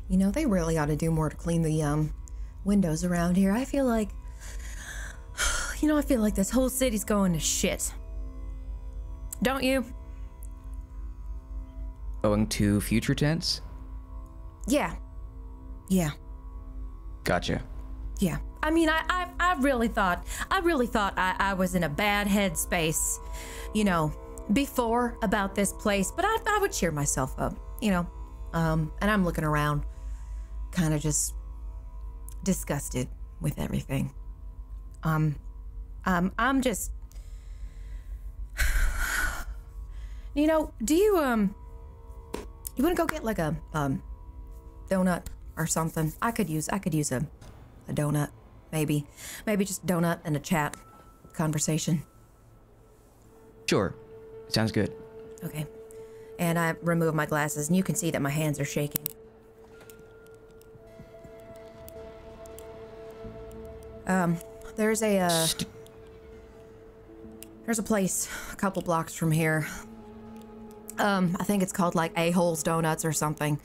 You know, they really ought to do more to clean the windows around here. I feel like, you know, I feel like this whole city's going to shit. Don't you? Going to future tense? Yeah. Yeah. Gotcha. Yeah. I mean, I really thought I was in a bad headspace, you know, before about this place, but I would cheer myself up, you know. And I'm looking around, kind of just disgusted with everything. I'm just, you know, do you want to go get like a donut or something? I could use a donut, maybe just a donut and a chat conversation. Sure, sounds good. Okay. And I remove my glasses, and you can see that my hands are shaking. There's a place a couple blocks from here. I think it's called like A-Hole's Donuts or something.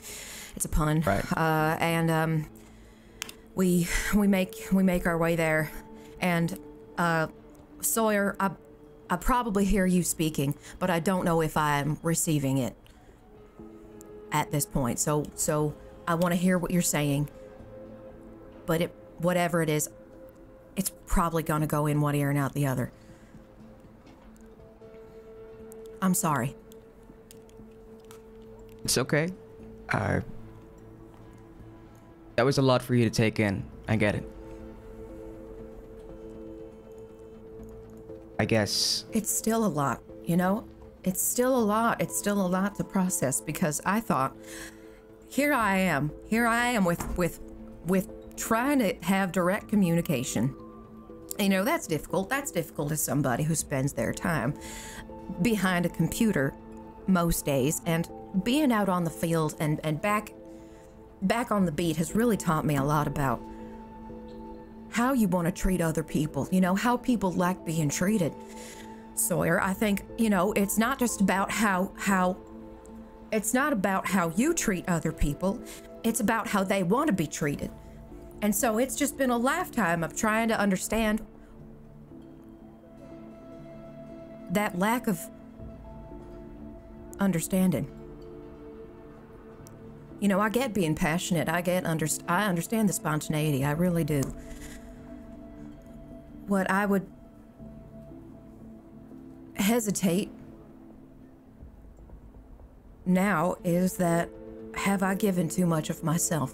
It's a pun. Right. And we make our way there, and Sawyer, I probably hear you speaking, but I don't know if I'm receiving it at this point. So I want to hear what you're saying, but whatever it is, it's probably gonna go in one ear and out the other. I'm sorry. It's okay. That was a lot for you to take in. I get it. I guess... It's still a lot, you know? It's still a lot. It's still a lot to process, because I thought, here I am with trying to have direct communication. You know, that's difficult. That's difficult as somebody who spends their time behind a computer most days, and being out on the field and back on the beat has really taught me a lot about how you want to treat other people, you know, how people like being treated. Sawyer, I think, you know, it's not just about it's not about how you treat other people, it's about how they want to be treated. And so it's just been a lifetime of trying to understand that lack of understanding. You know, I get being passionate. I understand the spontaneity. I really do. What I would hesitate now is that, have I given too much of myself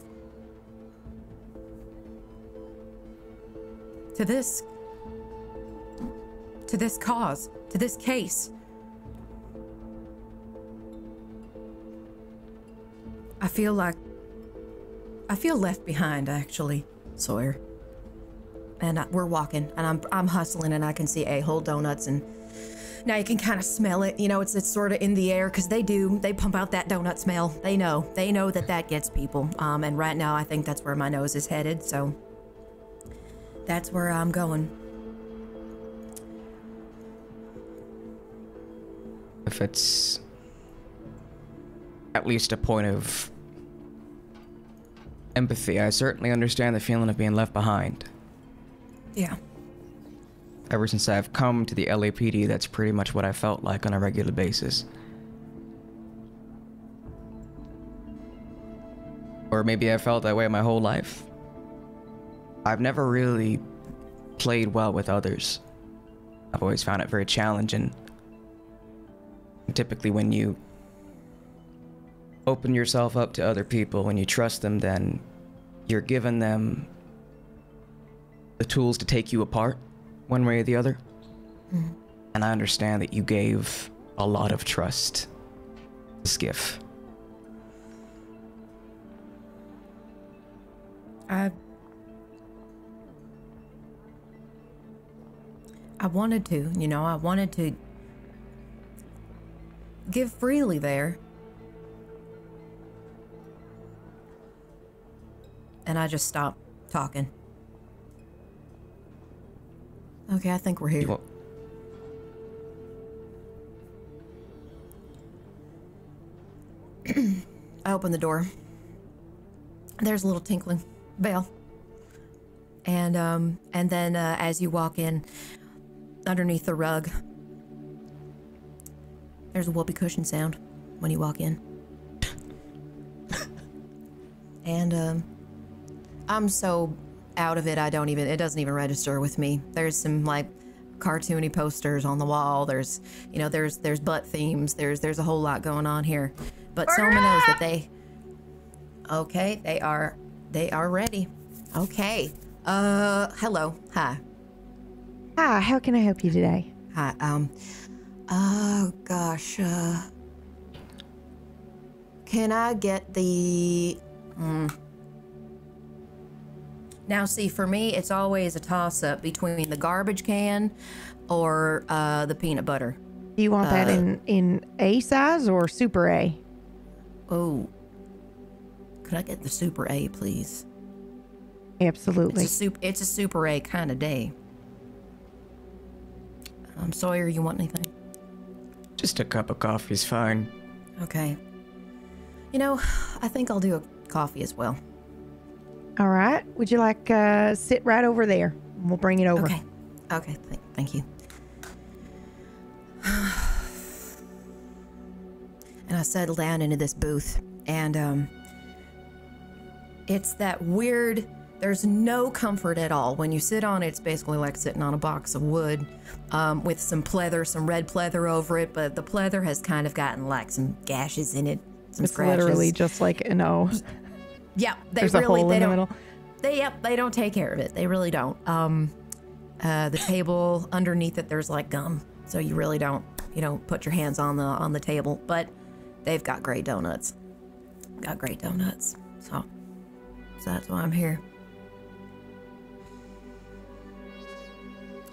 to this cause, to this case? I feel left behind, actually, Sawyer. And we're walking, and I'm hustling, and I can see A-Hole Donuts, and now you can kind of smell it. You know, it's sort of in the air, because they pump out that donut smell. They know that gets people. And right now I think that's where my nose is headed, so that's where I'm going. If it's at least a point of empathy, I certainly understand the feeling of being left behind. Yeah. Ever since I've come to the LAPD, that's pretty much what I felt like on a regular basis. Or maybe I felt that way my whole life. I've never really played well with others. I've always found it very challenging. Typically when you open yourself up to other people, when you trust them, then you're giving them the tools to take you apart one way or the other. Mm-hmm. And I understand that you gave a lot of trust to Skiff. I wanted to, you know, I wanted to give freely there. And I just stopped talking. Okay, I think we're here. I open the door. There's a little tinkling bell. And then as you walk in, underneath the rug, there's a whoopee cushion sound when you walk in. And I'm so out of it, it doesn't even register with me. There's some like cartoony posters on the wall. There's butt themes. There's a whole lot going on here. But Soma knows that they are ready. Okay. Hello. Hi. Hi, how can I help you today? Hi. Oh gosh. Can I get the Now see, for me it's always a toss-up between the garbage can or the peanut butter. Do you want that in A size or super A? Oh. Could I get the super A, please? Absolutely. It's a super A kind of day. Sawyer, you want anything? Just a cup of coffee is fine. Okay. I think I'll do a coffee as well. All right. Would you like sit right over there? We'll bring it over. Okay. Okay. Thank you. And I settle down into this booth, and it's that weird. There's no comfort at all. When you sit on it, it's basically like sitting on a box of wood with some pleather, some red pleather over it, but the pleather has kind of gotten like some gashes in it, some scratches. Literally just like an O. Yeah, There's a hole in the middle. They don't take care of it. They really don't. The table underneath it, there's like gum, so you really don't, put your hands on the table. But they've got great donuts. So that's why I'm here.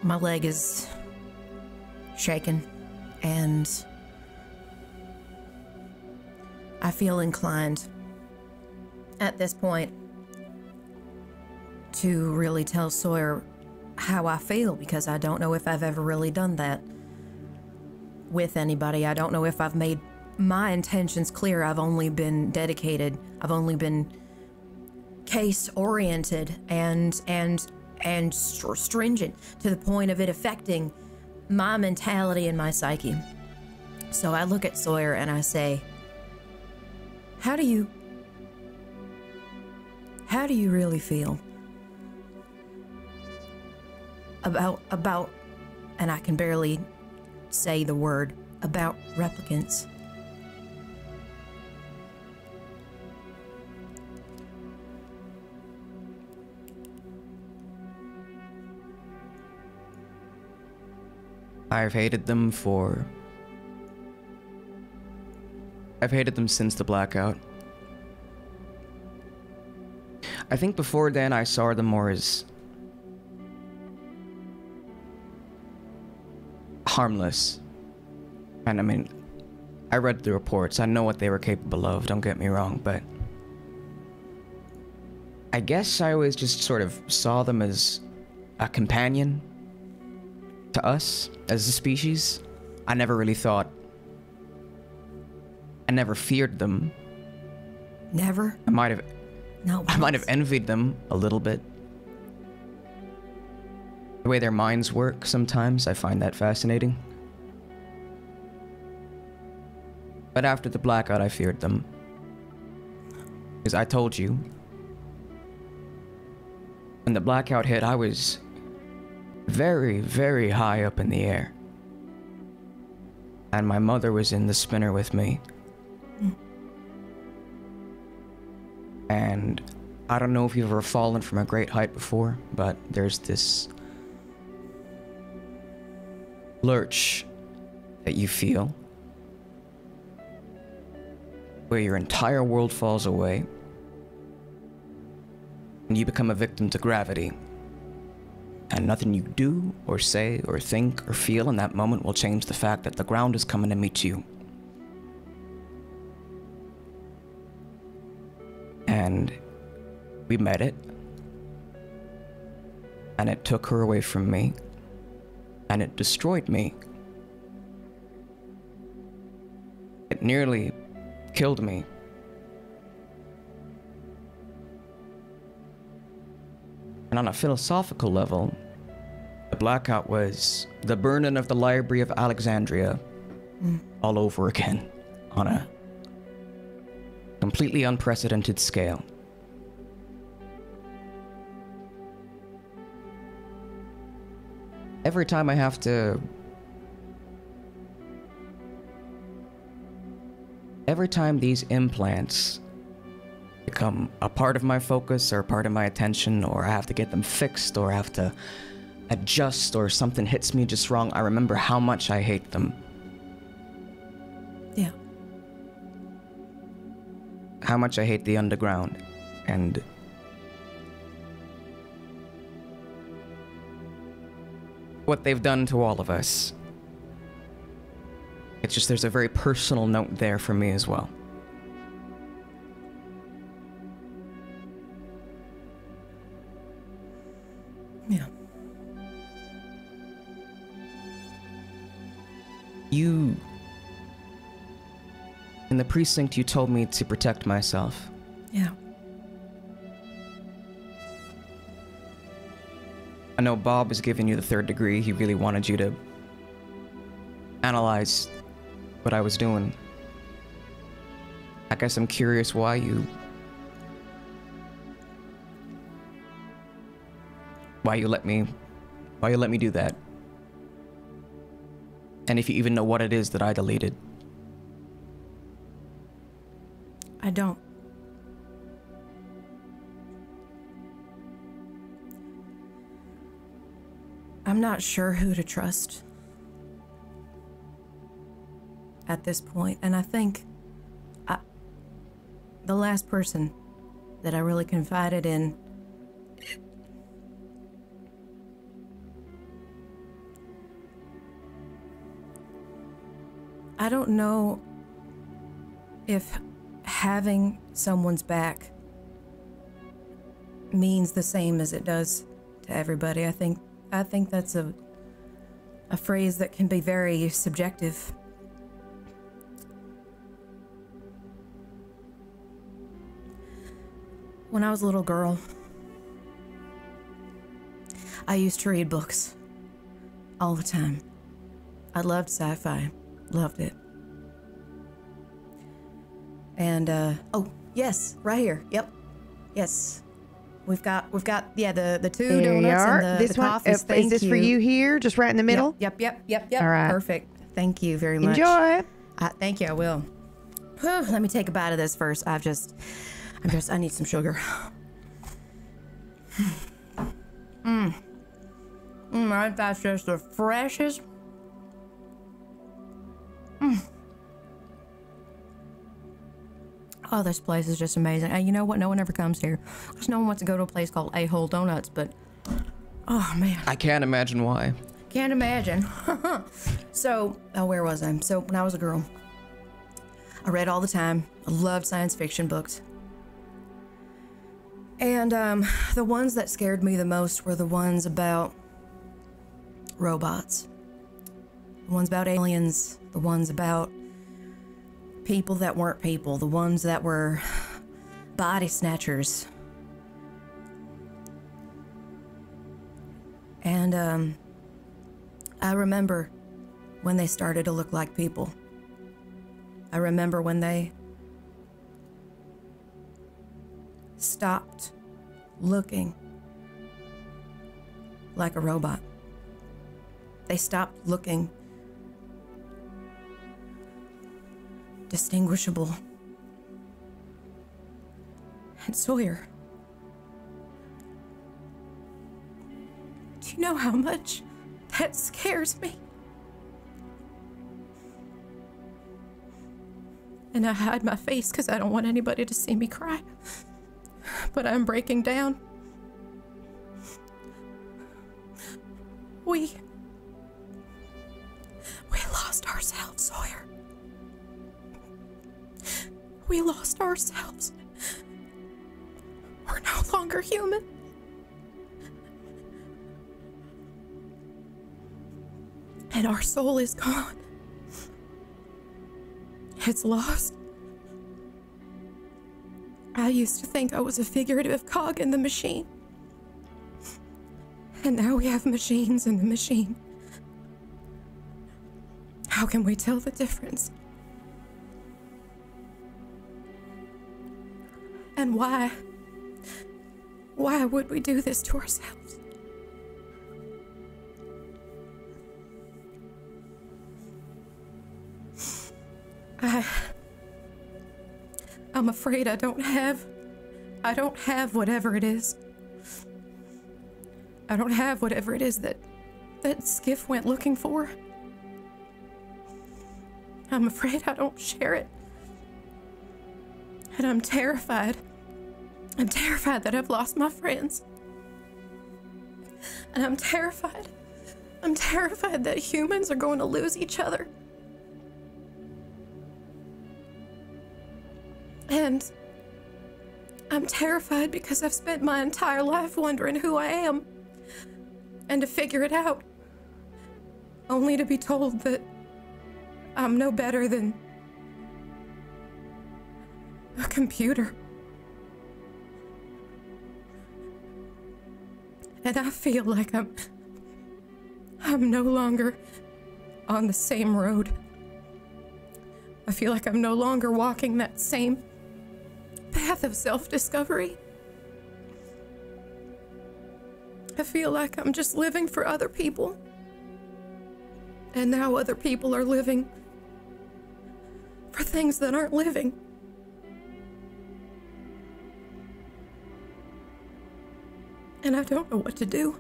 My leg is shaking, and I feel inclined at this point to really tell Sawyer how I feel, because I don't know if I've ever really done that with anybody. I don't know if I've made my intentions clear. I've only been dedicated. I've only been case-oriented and stringent to the point of it affecting my mentality and my psyche. So I look at Sawyer and I say, how do you really feel about, and I can barely say the word, about replicants? I've hated them since the blackout. I think before then I saw them more as harmless. And I mean, I read the reports. I know what they were capable of, don't get me wrong, but I guess I always just sort of saw them as a companion to us as a species. I never really thought, I never feared them. Never? I might have No. I might have envied them a little bit. The way their minds work sometimes, I find that fascinating. But after the blackout, I feared them. Because I told you, when the blackout hit, I was very, very high up in the air. And my mother was in the spinner with me. And I don't know if you've ever fallen from a great height before, but there's this lurch that you feel where your entire world falls away and you become a victim to gravity. And nothing you do or say or think or feel in that moment will change the fact that the ground is coming to meet you. And we met it. And it took her away from me. And it destroyed me. It nearly killed me. And on a philosophical level, the blackout was the burning of the Library of Alexandria all over again on a completely unprecedented scale. Every time I have to... Every time these implants become a part of my focus or a part of my attention, or I have to get them fixed, or I have to adjust, or something hits me just wrong, I remember how much I hate them. Yeah. How much I hate the underground, and what they've done to all of us. It's just there's a very personal note there for me as well. Yeah. You... In the precinct, you told me to protect myself. Yeah. I know Bob was giving you the 3rd degree. He really wanted you to analyze what I was doing. I guess I'm curious why you let me do that. And if you even know what it is that I deleted. I don't. I'm not sure who to trust at this point, and I think the last person that I really confided in I don't know if having someone's back means the same as it does to everybody. I think that's a phrase that can be very subjective. When I was a little girl, I used to read books all the time. I loved sci-fi. Loved it. And oh yes, right here. Yep. Yes. We've got yeah, the 2 There you donuts are. and This the one, coffees. Thank is this for you here, just right in the middle? Yep. All right. Perfect. Thank you very much. Enjoy. Thank you. I will. Whew, let me take a bite of this first. I need some sugar. That's just the freshest. Oh, this place is just amazing. And you know what? No one ever comes here because no one wants to go to a place called A-Hole Donuts, but oh man. I can't imagine why. Can't imagine. So, where was I? So, when I was a girl, I read all the time. I loved science fiction books. And the ones that scared me the most were the ones about robots. The ones about aliens. The ones about people that weren't people. The ones that were body snatchers. And I remember when they started to look like people. I remember when they stopped looking like a robot. They stopped looking distinguishable. And Sawyer, do you know how much that scares me? And I hide my face because I don't want anybody to see me cry. But I'm breaking down. We lost ourselves, Sawyer. We lost ourselves. We're no longer human. And our soul is gone. It's lost. I used to think I was a figurative cog in the machine. And now we have machines in the machine. How can we tell the difference? And why? Why would we do this to ourselves? I'm afraid I don't have whatever it is. I don't have whatever it is that Skiff went looking for. I'm afraid I don't share it. And I'm terrified. I'm terrified that I've lost my friends. And I'm terrified. I'm terrified that humans are going to lose each other. And I'm terrified because I've spent my entire life wondering who I am and to figure it out, only to be told that I'm no better than a computer. And I feel like I'm no longer on the same road. I feel like I'm no longer walking that same path of self-discovery. I feel like I'm just living for other people. And now other people are living for things that aren't living. And I don't know what to do.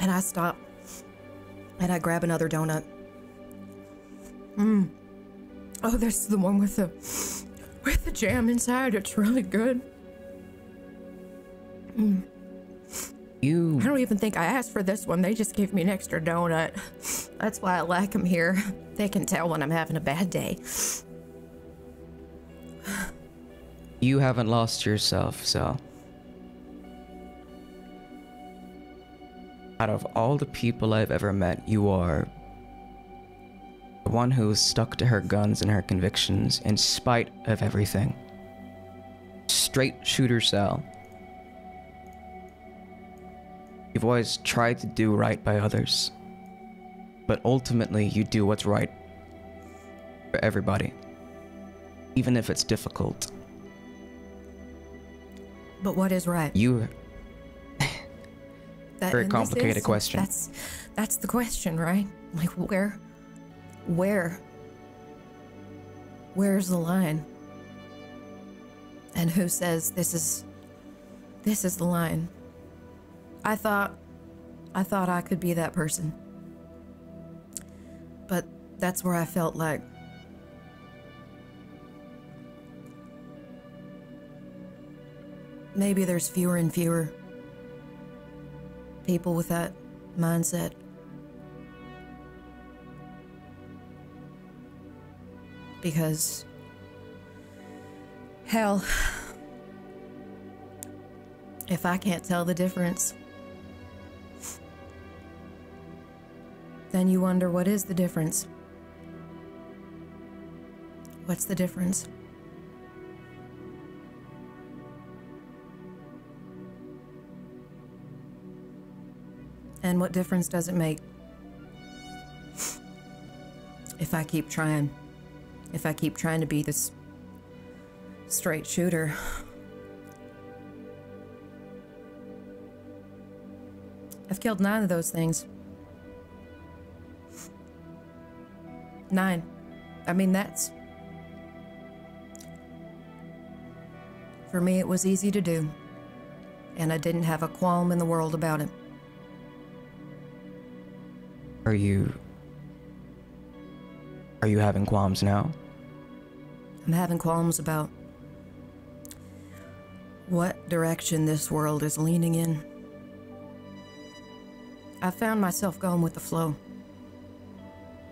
And I stop. And I grab another donut. Oh, this is the one with the jam inside. It's really good. I don't even think I asked for this one. They just gave me an extra donut. That's why I like them here. They can tell when I'm having a bad day. You haven't lost yourself, so. Out of all the people I've ever met, you are the one who is stuck to her guns and her convictions in spite of everything. Straight shooter Sal. You've always tried to do right by others, but ultimately you do what's right for everybody, even if it's difficult. But what is right? Very complicated question. That's the question, right? Like where's the line? And who says this is the line? I thought I could be that person. But that's where I felt like maybe there's fewer and fewer people with that mindset. Because, hell, if I can't tell the difference, then you wonder, what is the difference? What's the difference? And what difference does it make if I keep trying? If I keep trying to be this straight shooter? I've killed 9 of those things. 9. I mean, that's... For me, it was easy to do. And I didn't have a qualm in the world about it. Are you having qualms now? I'm having qualms about what direction this world is leaning in. I found myself going with the flow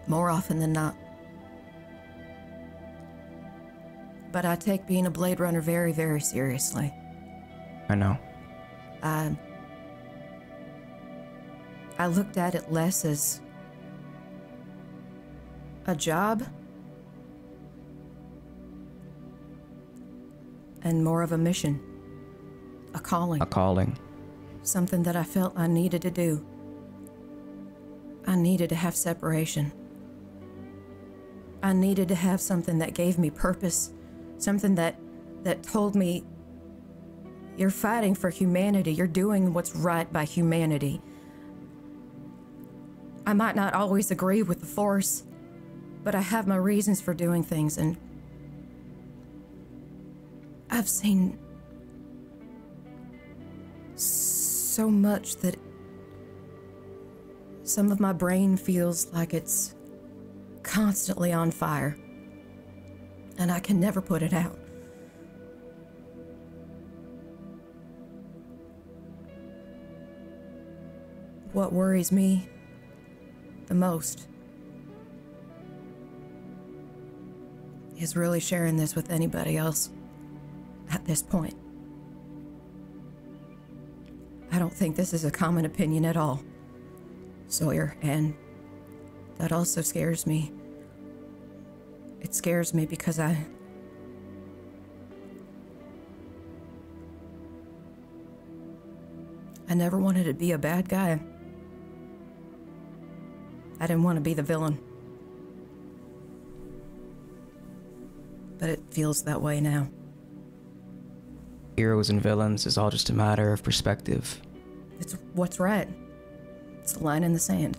more often than not. But I take being a Blade Runner very, very seriously. I know. I looked at it less as a job and more of a mission. A calling. A calling. Something that I felt I needed to do. I needed to have separation. I needed to have something that gave me purpose. Something that told me, you're fighting for humanity. You're doing what's right by humanity. I might not always agree with the Force, but I have my reasons for doing things, and I've seen so much that some of my brain feels like it's constantly on fire, and I can never put it out. What worries me the most is really sharing this with anybody else at this point. I don't think this is a common opinion at all, Sawyer, and that also scares me. It scares me because I never wanted to be a bad guy. I didn't want to be the villain. But it feels that way now. Heroes and villains is all just a matter of perspective. It's what's right. It's a line in the sand.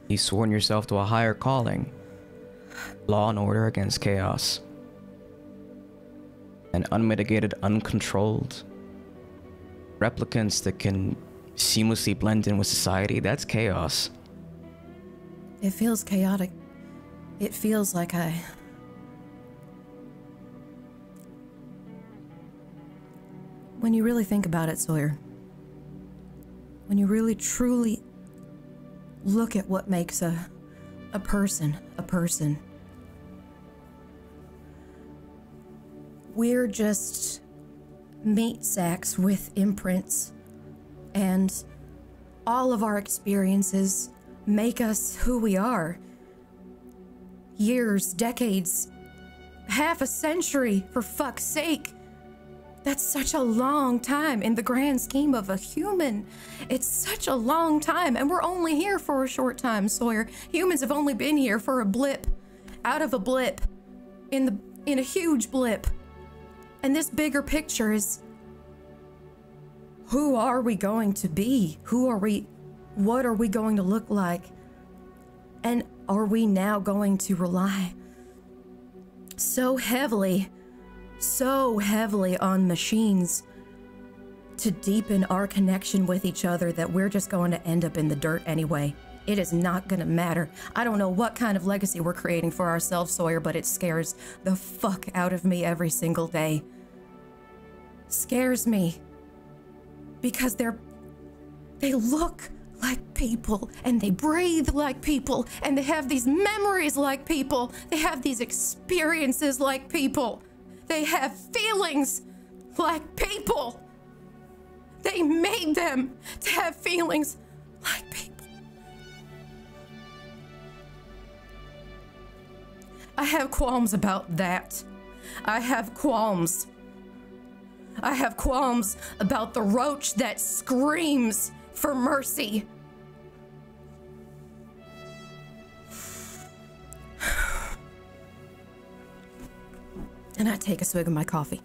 You've sworn yourself to a higher calling. Law and order against chaos. And unmitigated, uncontrolled. Replicants that can seamlessly blend in with society, that's chaos. It feels chaotic. It feels like when you really think about it, Sawyer, when you really truly look at what makes a person, we're just meat sacks with imprints, and all of our experiences make us who we are. Years, decades, half a century, for fuck's sake. That's such a long time in the grand scheme of a human. It's such a long time, and we're only here for a short time, Sawyer. Humans have only been here for a blip, out of a blip, in a huge blip. And this bigger picture is, who are we going to be? What are we going to look like? And are we now going to rely so heavily on machines to deepen our connection with each other that we're just going to end up in the dirt anyway? It is not going to matter. I don't know what kind of legacy we're creating for ourselves, Sawyer, but it scares the fuck out of me every single day. Scares me. Because they look like people, and they breathe like people, and they have these memories like people. They have these experiences like people. They have feelings like people. They made them to have feelings like people. I have qualms about that. I have qualms. I have qualms about the roach that screams for mercy. And I take a swig of my coffee.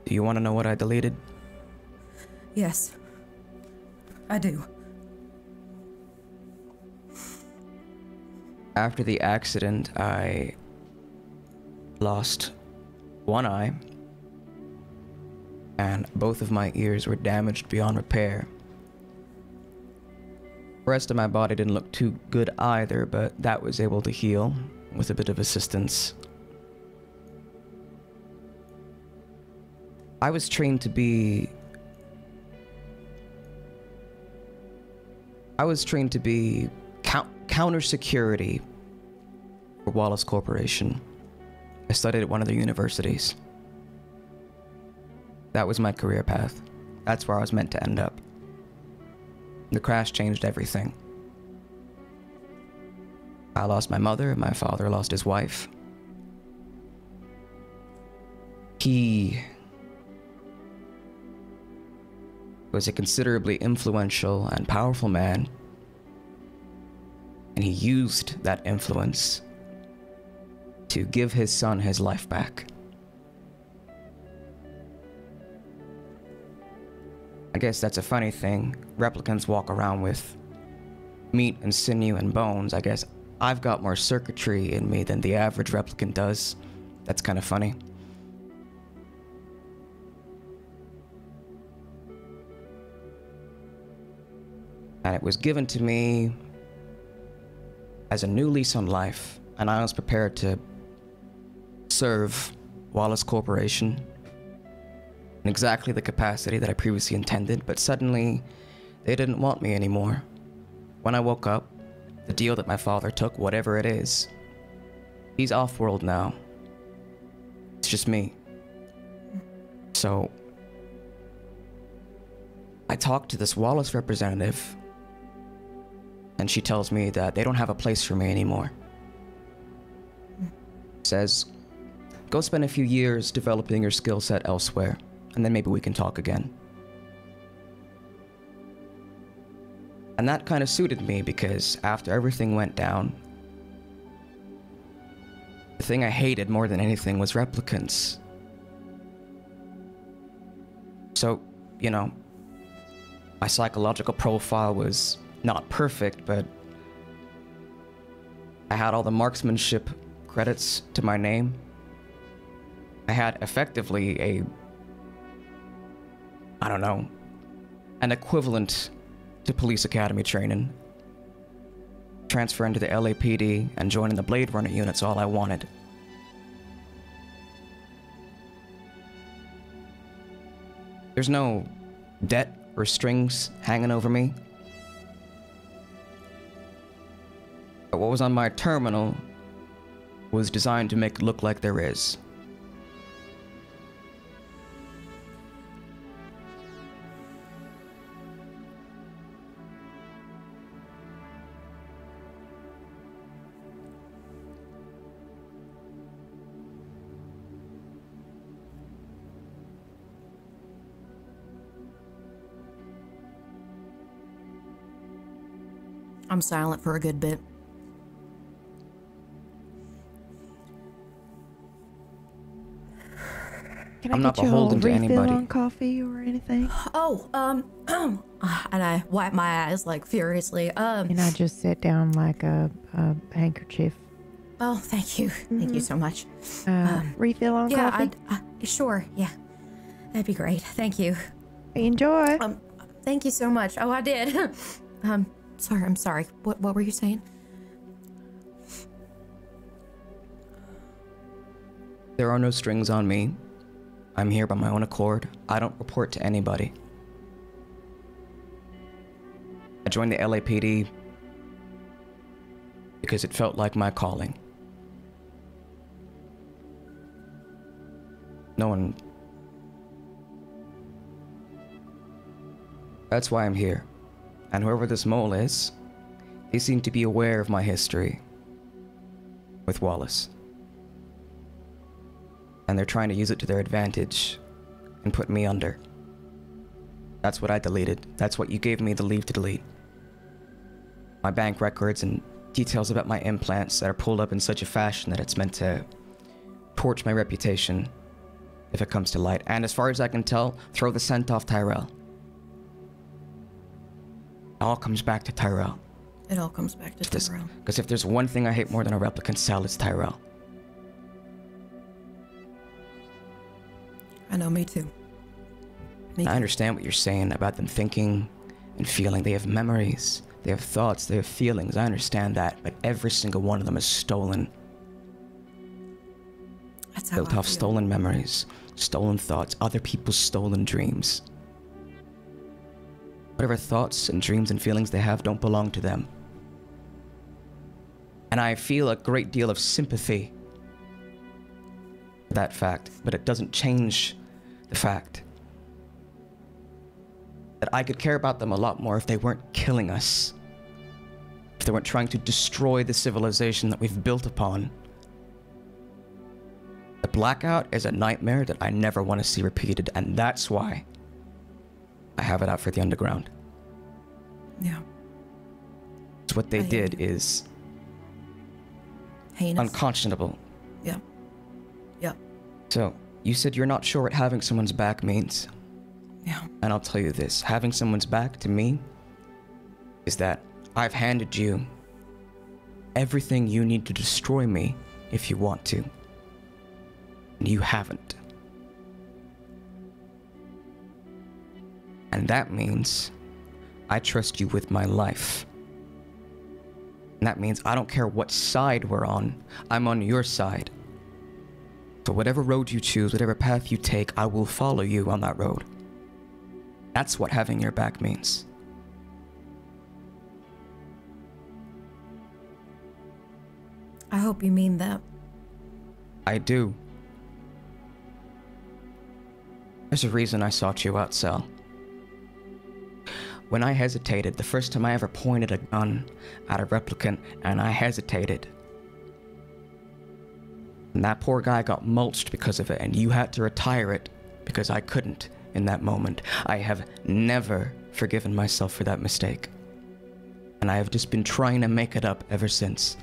Do you want to know what I deleted? Yes, I do. After the accident, I lost one eye, and both of my ears were damaged beyond repair. The rest of my body didn't look too good either, but that was able to heal with a bit of assistance. I was trained to be counter security for Wallace Corporation. I studied at one of their universities. That was my career path. That's where I was meant to end up. The crash changed everything. I lost my mother, my father lost his wife. He was a considerably influential and powerful man, and he used that influence to give his son his life back. I guess that's a funny thing. Replicants walk around with meat and sinew and bones. I guess I've got more circuitry in me than the average replicant does. That's kind of funny. And it was given to me as a new lease on life, and I was prepared to serve Wallace Corporation in exactly the capacity that I previously intended, but suddenly they didn't want me anymore. When I woke up, the deal that my father took, whatever it is, he's off-world now. It's just me. So I talked to this Wallace representative, and she tells me that they don't have a place for me anymore. Says, go spend a few years developing your skill set elsewhere, and then maybe we can talk again. And that kind of suited me, because after everything went down, the thing I hated more than anything was replicants. So, you know, my psychological profile was not perfect, but I had all the marksmanship credits to my name. I had effectively an equivalent to police academy training. Transferring to the LAPD and joining the Blade Runner unit's all I wanted. There's no debt or strings hanging over me. But what was on my terminal was designed to make it look like there is. I'm silent for a good bit. Can I I'm get not you a beholden to refill anybody. on coffee or anything? Oh, and I wipe my eyes like furiously. And I just set down like a handkerchief. Oh, thank you. Thank you so much. Refill on Yeah, coffee? sure. Yeah, that'd be great. Thank you. Enjoy. Thank you so much. Oh, I did. I'm sorry. What were you saying? There are no strings on me. I'm here by my own accord. I don't report to anybody. I joined the LAPD because it felt like my calling. No one... That's why I'm here. And whoever this mole is, they seem to be aware of my history with Wallace. And they're trying to use it to their advantage and put me under. That's what I deleted. That's what you gave me the leave to delete. My bank records and details about my implants that are pulled up in such a fashion that it's meant to torch my reputation if it comes to light. And as far as I can tell, throw the scent off Tyrell. It all comes back to Tyrell. It all comes back to Tyrell. Because if there's one thing I hate more than a replicant cell, it's Tyrell. I know, me too. I understand what you're saying about them thinking and feeling. They have memories, they have thoughts, they have feelings. I understand that, but every single one of them is stolen. That's how Built off stolen memories, stolen thoughts, other people's stolen dreams. Whatever thoughts and dreams and feelings they have don't belong to them. And I feel a great deal of sympathy for that fact, but it doesn't change the fact that I could care about them a lot more if they weren't killing us. if they weren't trying to destroy the civilization that we've built upon. The blackout is a nightmare that I never want to see repeated, and that's why I have it out for the underground. Yeah. So what they did is heinous. unconscionable. Yeah. Yeah. So, you said you're not sure what having someone's back means. Yeah. And I'll tell you this, having someone's back to me is that I've handed you everything you need to destroy me if you want to. And you haven't. And that means I trust you with my life. And that means I don't care what side we're on, I'm on your side. So whatever road you choose, whatever path you take, I will follow you on that road. That's what having your back means. I hope you mean that. I do. There's a reason I sought you out, Sal. When I hesitated, the first time I ever pointed a gun at a replicant, and I hesitated. And that poor guy got mulched because of it, and you had to retire it because I couldn't in that moment. I have never forgiven myself for that mistake. And I have just been trying to make it up ever since.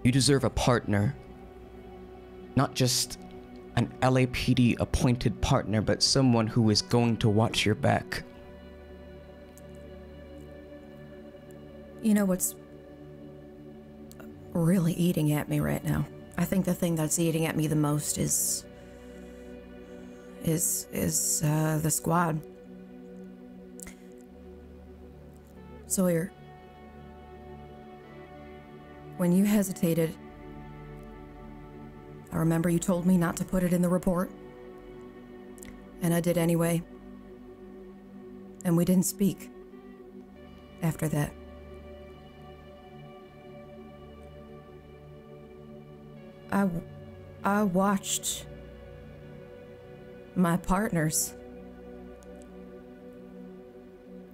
You deserve a partner. Not just an LAPD appointed partner, but someone who is going to watch your back. You know what's really eating at me right now? I think the thing that's eating at me the most is the squad. Sawyer, when you hesitated, I remember you told me not to put it in the report, and I did anyway, and we didn't speak after that. I watched my partners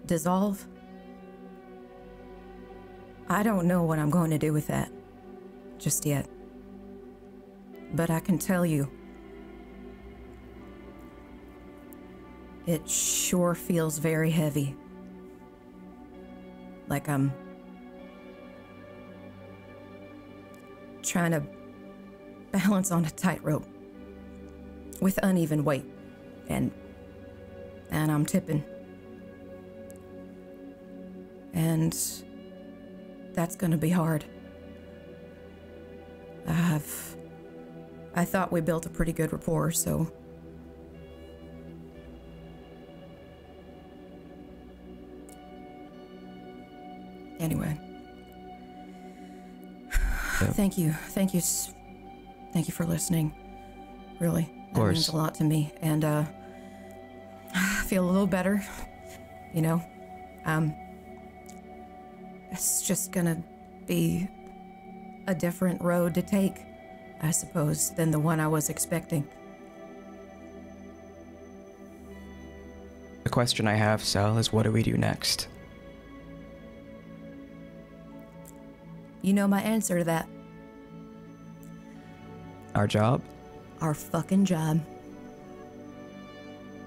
dissolve. I don't know what I'm going to do with that just yet. But I can tell you, it sure feels very heavy. Like I'm trying to balance on a tightrope with uneven weight, and I'm tipping. And that's gonna be hard. I thought we built a pretty good rapport, so anyway. Thank you for listening. Really, that means a lot to me, and I feel a little better. You know, it's just gonna be a different road to take, I suppose, than the one I was expecting. The question I have, Sal, is what do we do next? You know my answer to that. Our job? Our fucking job.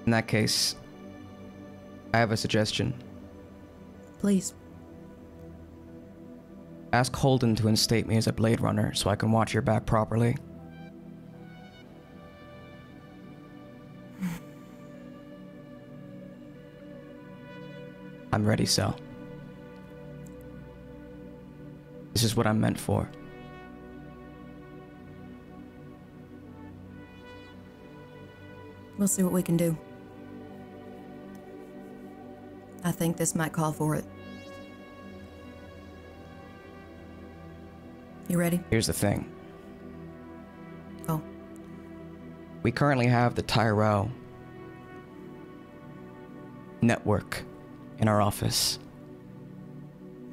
In that case, I have a suggestion. Please. Ask Holden to instate me as a Blade Runner so I can watch your back properly. I'm ready, Sal. This is what I'm meant for. We'll see what we can do. I think this might call for it. You ready? Here's the thing. Oh. We currently have the Tyrell network in our office.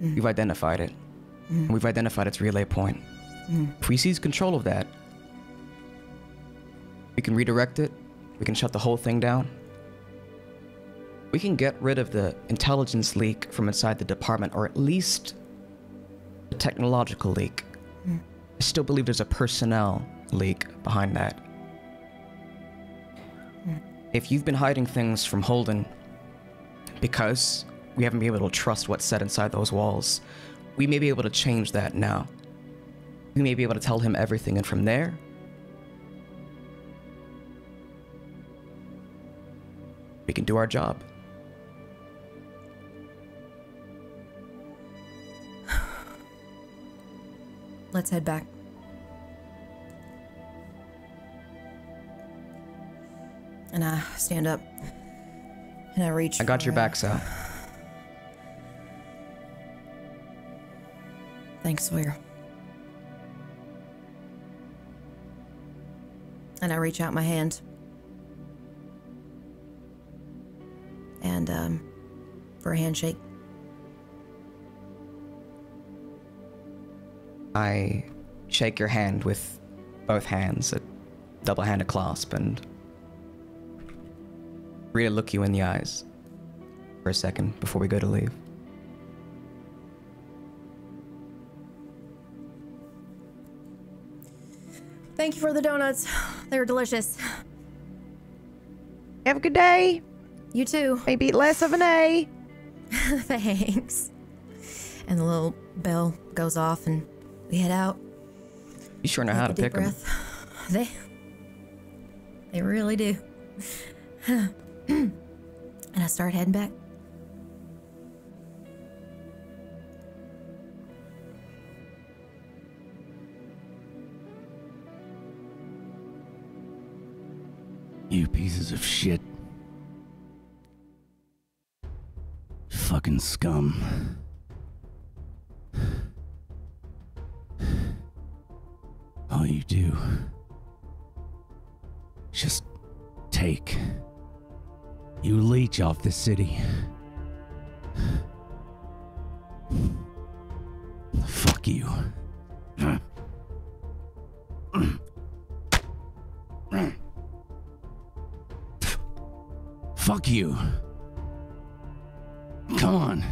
We've identified it. We've identified its relay point. If we seize control of that, we can redirect it, we can shut the whole thing down, we can get rid of the intelligence leak from inside the department, or at least the technological leak. I still believe there's a personnel leak behind that. If you've been hiding things from Holden because we haven't been able to trust what's said inside those walls, we may be able to change that now. We may be able to tell him everything, and from there, we can do our job. Let's head back. And I stand up. And I reach. I got your back, Sal. Thanks, Sawyer. And I reach out my hand. And, for a handshake. I shake your hand with both hands, a double-handed clasp, and really look you in the eyes for a second before we go to leave. Thank you for the donuts. They were delicious. Have a good day. You too. Maybe less of an A. Thanks. And the little bell goes off and we head out. You sure know how to pick them. They really do. And I start heading back. You pieces of shit. Fucking scum. All you do is just take. You leech off the city. Fuck you. Fuck you. Come on.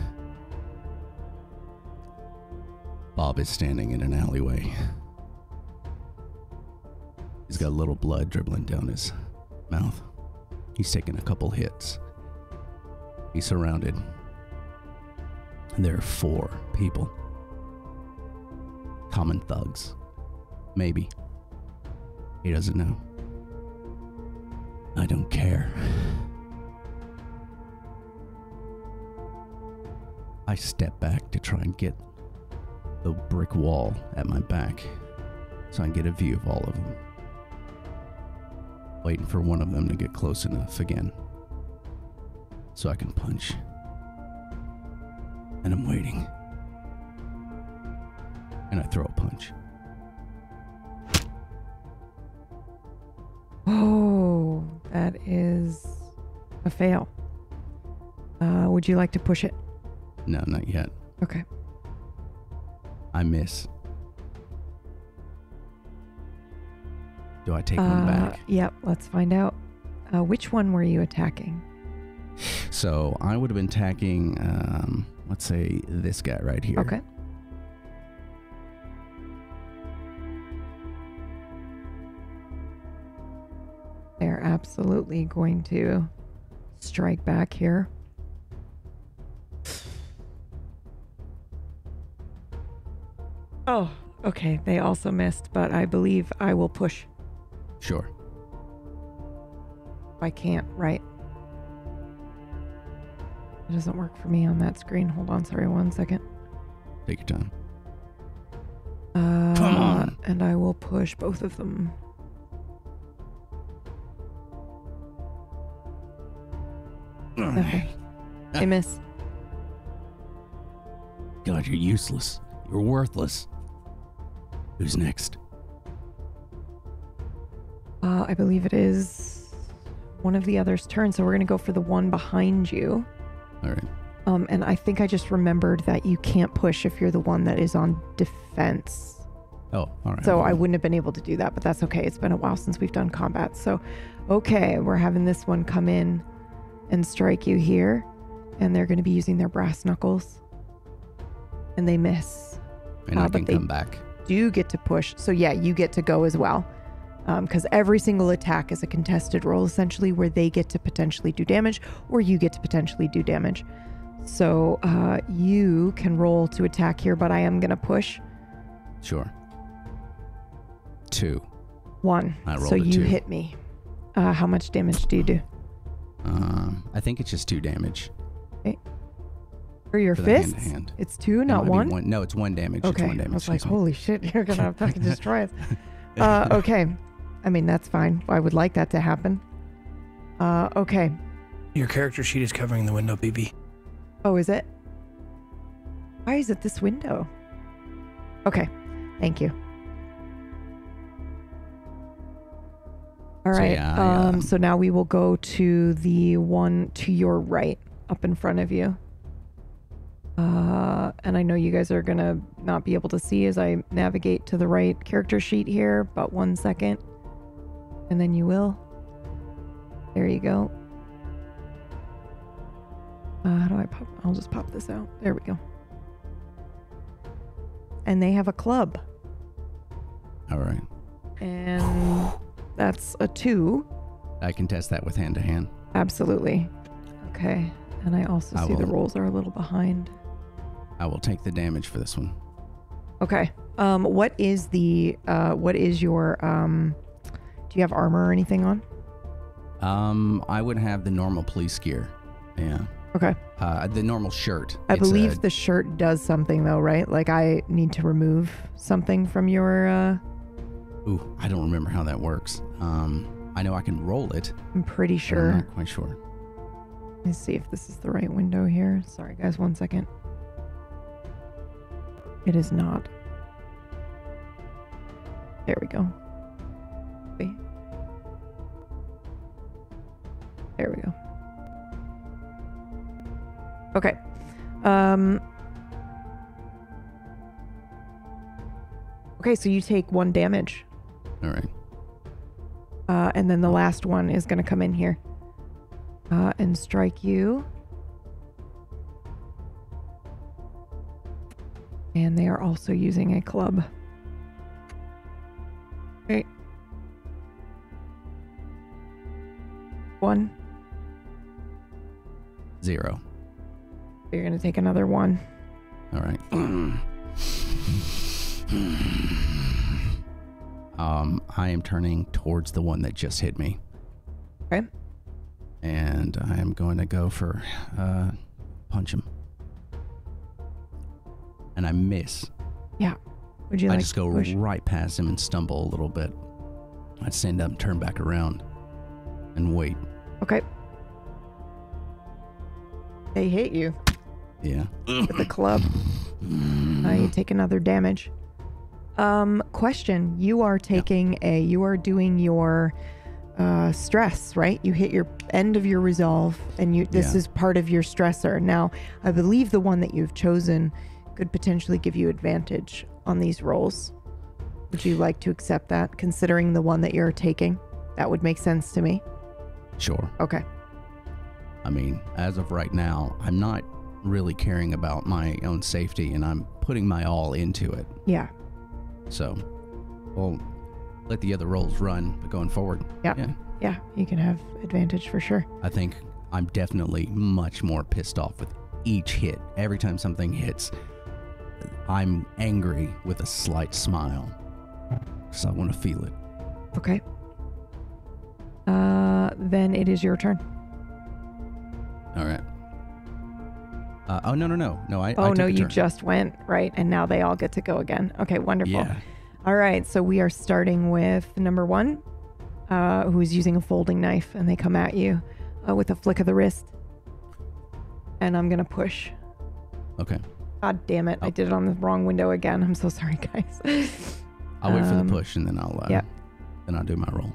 Bob is standing in an alleyway. He's got a little blood dribbling down his mouth. He's taken a couple hits. He's surrounded. And there are 4 people. Common thugs. Maybe. He doesn't know. I don't care. I step back to try and get the brick wall at my back so I can get a view of all of them. Waiting for one of them to get close enough again so I can punch. And I'm waiting. And I throw a punch. Oh, that is a fail. Would you like to push it? No, not yet. Okay. I miss. Do I take one back? Yep, let's find out. Which one were you attacking? So I would have been attacking, let's say this guy right here. Okay. They're absolutely going to strike back here. Oh, okay. They also missed, but I believe I will push. Sure. I can't, right? It doesn't work for me on that screen. Hold on, sorry, 1 second. Take your time. Come on. And I will push both of them. Okay. They miss. God, you're useless. You're worthless. Who's next? I believe it is one of the others' turn, so we're going to go for the one behind you. All right. And I think I just remembered that you can't push if you're the one that is on defense. Oh, all right. So I wouldn't have been able to do that, but that's okay. It's been a while since we've done combat. So, okay, we're having this one come in and strike you here. And they're going to be using their brass knuckles. And they miss. And I can come back. Do get to push. So yeah, you get to go as well. Because every single attack is a contested roll, essentially, where they get to potentially do damage, or you get to potentially do damage. So you can roll to attack here, but I am going to push. Sure. 2. 1. I rolled so a you 2. hit me. How much damage do you do? I think it's just 2 damage. Okay. For your For the fists? hand-to-hand. It's 2, It not might be 1? No, it's 1 damage. Okay. It's 1 damage. I was like, excuse me. holy shit, you're going to have to fucking destroy us. Okay. I mean, that's fine. I would like that to happen. Okay. Your character sheet is covering the window, BB. Oh, is it? Why is it this window? Okay. Thank you. All right. yeah, So now we will go to the one to your right, up in front of you. And I know you guys are going to not be able to see as I navigate to the right character sheet here, but 1 second. And then you will. There you go. How do I pop? I'll just pop this out. There we go. And they have a club. All right. And that's a 2. I can test that with hand-to-hand. Absolutely. Okay. And I also see the rolls are a little behind. I will take the damage for this one. Okay. What is your, do you have armor or anything on? I would have the normal police gear. Yeah. Okay. The normal shirt. I It's believe the shirt does something though, right? Like I need to remove something from your, Ooh, I don't remember how that works. I know I can roll it. I'm pretty But sure. I'm not quite sure. Let's see if this is the right window here. Sorry guys, 1 second. It is not. There we go. Wait. There we go. Okay. Okay, so you take 1 damage. All right. And then the last one is going to come in here. And strike you. And they are also using a club. Okay. 1. 0. You're going to take another 1. All right. I am turning towards the one that just hit me. Okay. And I am going to go for punch him. And I miss. Yeah. Would you I like just to go push? right past him and stumble a little bit. I'd stand up and turn back around and wait. Okay. They hit you Yeah. with the club. You take another damage. Question. You are taking you are doing your stress, right? You hit your end of your resolve and this is part of your stressor. Now, I believe the one that you've chosen could potentially give you advantage on these rolls. Would you like to accept that, considering the one that you're taking? That would make sense to me. Sure. Okay. I mean, as of right now, I'm not really caring about my own safety, and I'm putting my all into it. Yeah. So, we'll let the other rolls run, but going forward, Yeah, you can have advantage for sure. I think I'm definitely much more pissed off with each hit. Every time something hits, I'm angry with a slight smile. So I want to feel it. Okay. Then it is your turn. All right. Oh, no. No, I Oh, took no, a you turn. just went, right? And now they all get to go again. Okay, wonderful. Yeah. All right, so we are starting with number 1, who's using a folding knife, and they come at you with a flick of the wrist. And I'm going to push. Okay. God damn it. I did it on the wrong window again. I'm so sorry, guys. I'll wait for the push, and then I'll do my roll.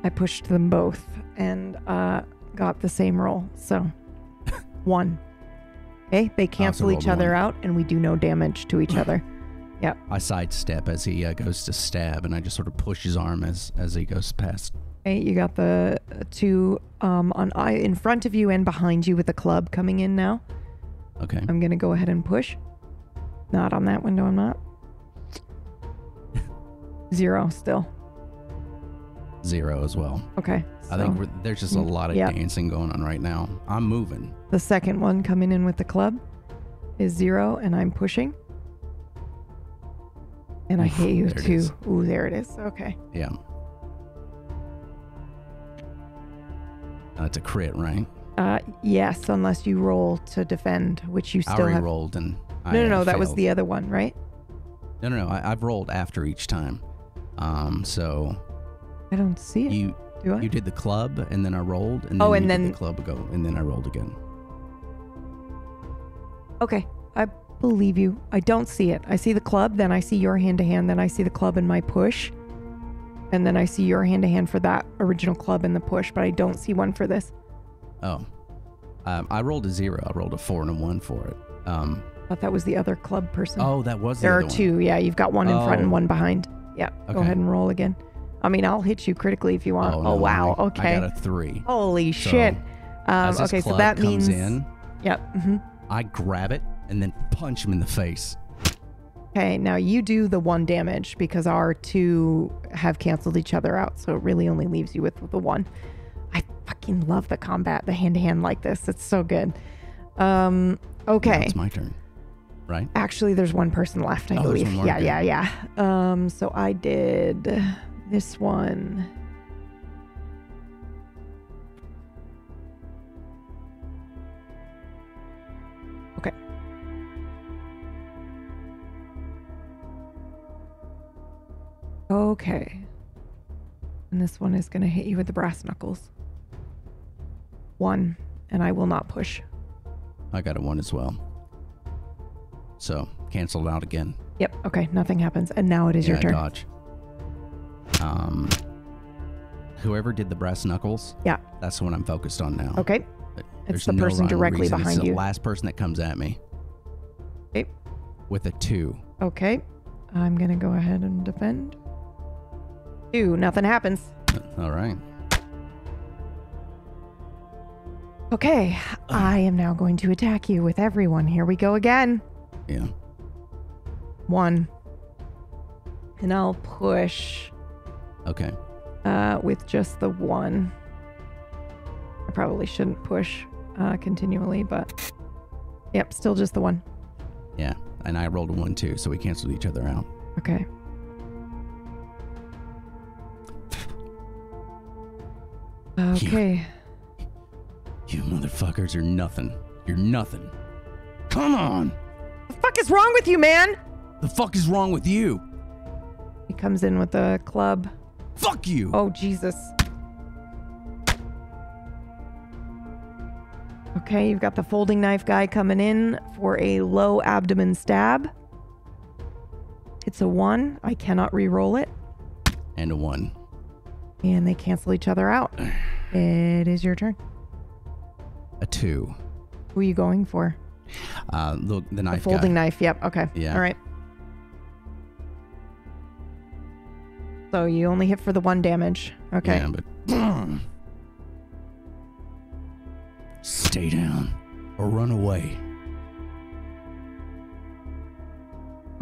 I pushed them both and got the same roll. So 1. Okay, they cancel each other out, and we do no damage to each other. Yep. I sidestep as he goes to stab, and I just sort of push his arm as he goes past Okay, you got the two in front of you and behind you with the club coming in now. Okay. I'm going to go ahead and push. Not on that window, I'm not. 0 still. 0 as well. Okay. I think there's just a lot of dancing going on right now. I'm moving. The second one coming in with the club is 0, and I'm pushing. And I hit you too. Ooh, there it is. Okay. Yeah. That's a crit, right? Yes, unless you roll to defend, which you still I already have. rolled and No, that was failed. the other one, right? No. I've rolled after each time. So I don't see it. Do I? You did the club, and then I rolled, and Oh, then and you then- did the club go, and then I rolled again. Okay, I believe you. I don't see it. I see the club, then I see your hand-to-hand, then I see the club and my push. And then I see your hand-to-hand for that original club and the push, but I don't see one for this. Oh. I rolled a 0. I rolled a 4 and a 1 for it. Thought that was the other club person. Oh, that was the There other are one. 2. Yeah, you've got one in front and Oh. one behind. Yeah, go Okay. ahead and roll again. I mean, I'll hit you critically if you want. Oh, Oh, no, wow. I Okay. got a 3. Holy So, shit. As this Okay, so club that comes means. in, Yep. Mm-hmm. I grab it and then punch him in the face. Okay, now you do the 1 damage because our 2 have canceled each other out, so it really only leaves you with the 1. I fucking love the combat, the hand-to-hand like this. It's so good. Now Okay. it's my turn, right? Actually, there's one person left, I Oh, there's believe. one more, Yeah. okay. So I did this one. Okay. Okay. And this one is going to hit you with the brass knuckles. 1, and I will not push. I got a 1 as well. So, canceled out again. Yep. Okay. Nothing happens. And now it is your I turn. dodge. Whoever did the brass knuckles, Yeah. that's the one I'm focused on now. Okay. There's the no person rhyme or directly reason. behind It's you. the last person that comes at me. Okay. With a 2. Okay. I'm going to go ahead and defend. 2. Nothing happens. All right. Okay. I am now going to attack you with everyone. Here we go again. Yeah. 1. And I'll push Okay. with just the 1. I probably shouldn't push continually, but yep, still just the 1. Yeah. And I rolled a 1 too, so we canceled each other out. Okay. Okay. You motherfuckers are nothing. You're nothing. Come on. The fuck is wrong with you, man? The fuck is wrong with you? He comes in with the club. Fuck you. Oh, Jesus. Okay, you've got the folding knife guy coming in for a low abdomen stab. It's a 1. I cannot re-roll it. And a 1. And they cancel each other out. It is your turn. A 2. Who are you going for? Look, the knife The folding guy. knife. Yep. Okay. Yeah. All right. So you only hit for the 1 damage. Okay. Yeah, but stay down or run away.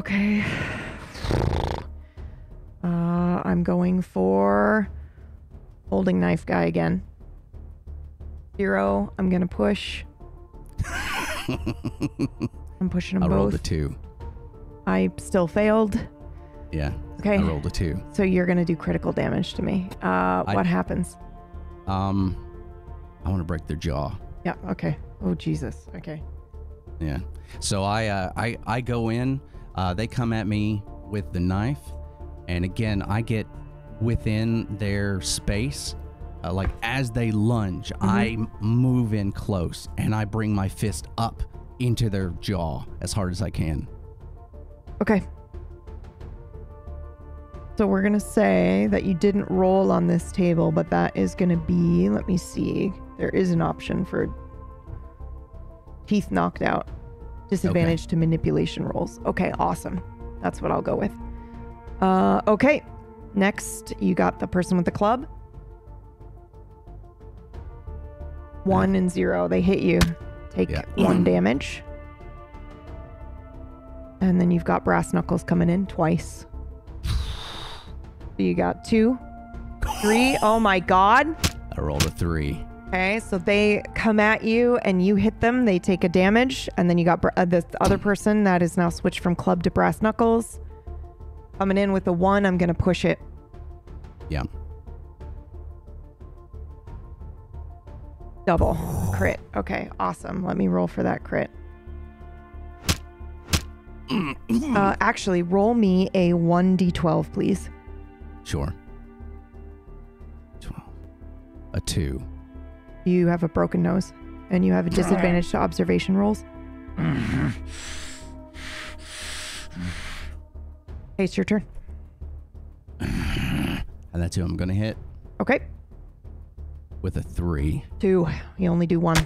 Okay. I'm going for holding knife guy again. 0. I'm gonna push. I'm pushing them I both. rolled a 2. I still failed. Yeah. Okay. I rolled a 2. So you're gonna do critical damage to me. What happens? I want to break their jaw. Yeah. Okay. Oh Jesus. Okay. Yeah. So I go in. They come at me with the knife, and again I get within their space. Like as they lunge, I move in close, and I bring my fist up into their jaw as hard as I can. Okay. So we're gonna say that you didn't roll on this table, but that is gonna be. Let me see. There is an option for teeth knocked out. Disadvantage to manipulation rolls. Okay, awesome. That's what I'll go with. Okay. Next, you got the person with the club. 1 and 0. They hit you. Take 1 damage. And then you've got brass knuckles coming in twice. So you got 2, 3. Oh my god. I rolled a 3. Okay, so they come at you and you hit them. They take a damage. And then you got the other person that is now switched from club to brass knuckles. Coming in with a 1, I'm going to push it. Yeah. Double. Crit. Okay, awesome. Let me roll for that crit. Actually, roll me a 1d12, please. Sure. 12. A 2. You have a broken nose, and you have a disadvantage to observation rolls. Okay, it's your turn. And that's who I'm going to hit. Okay. With a 3. 2. You only do 1.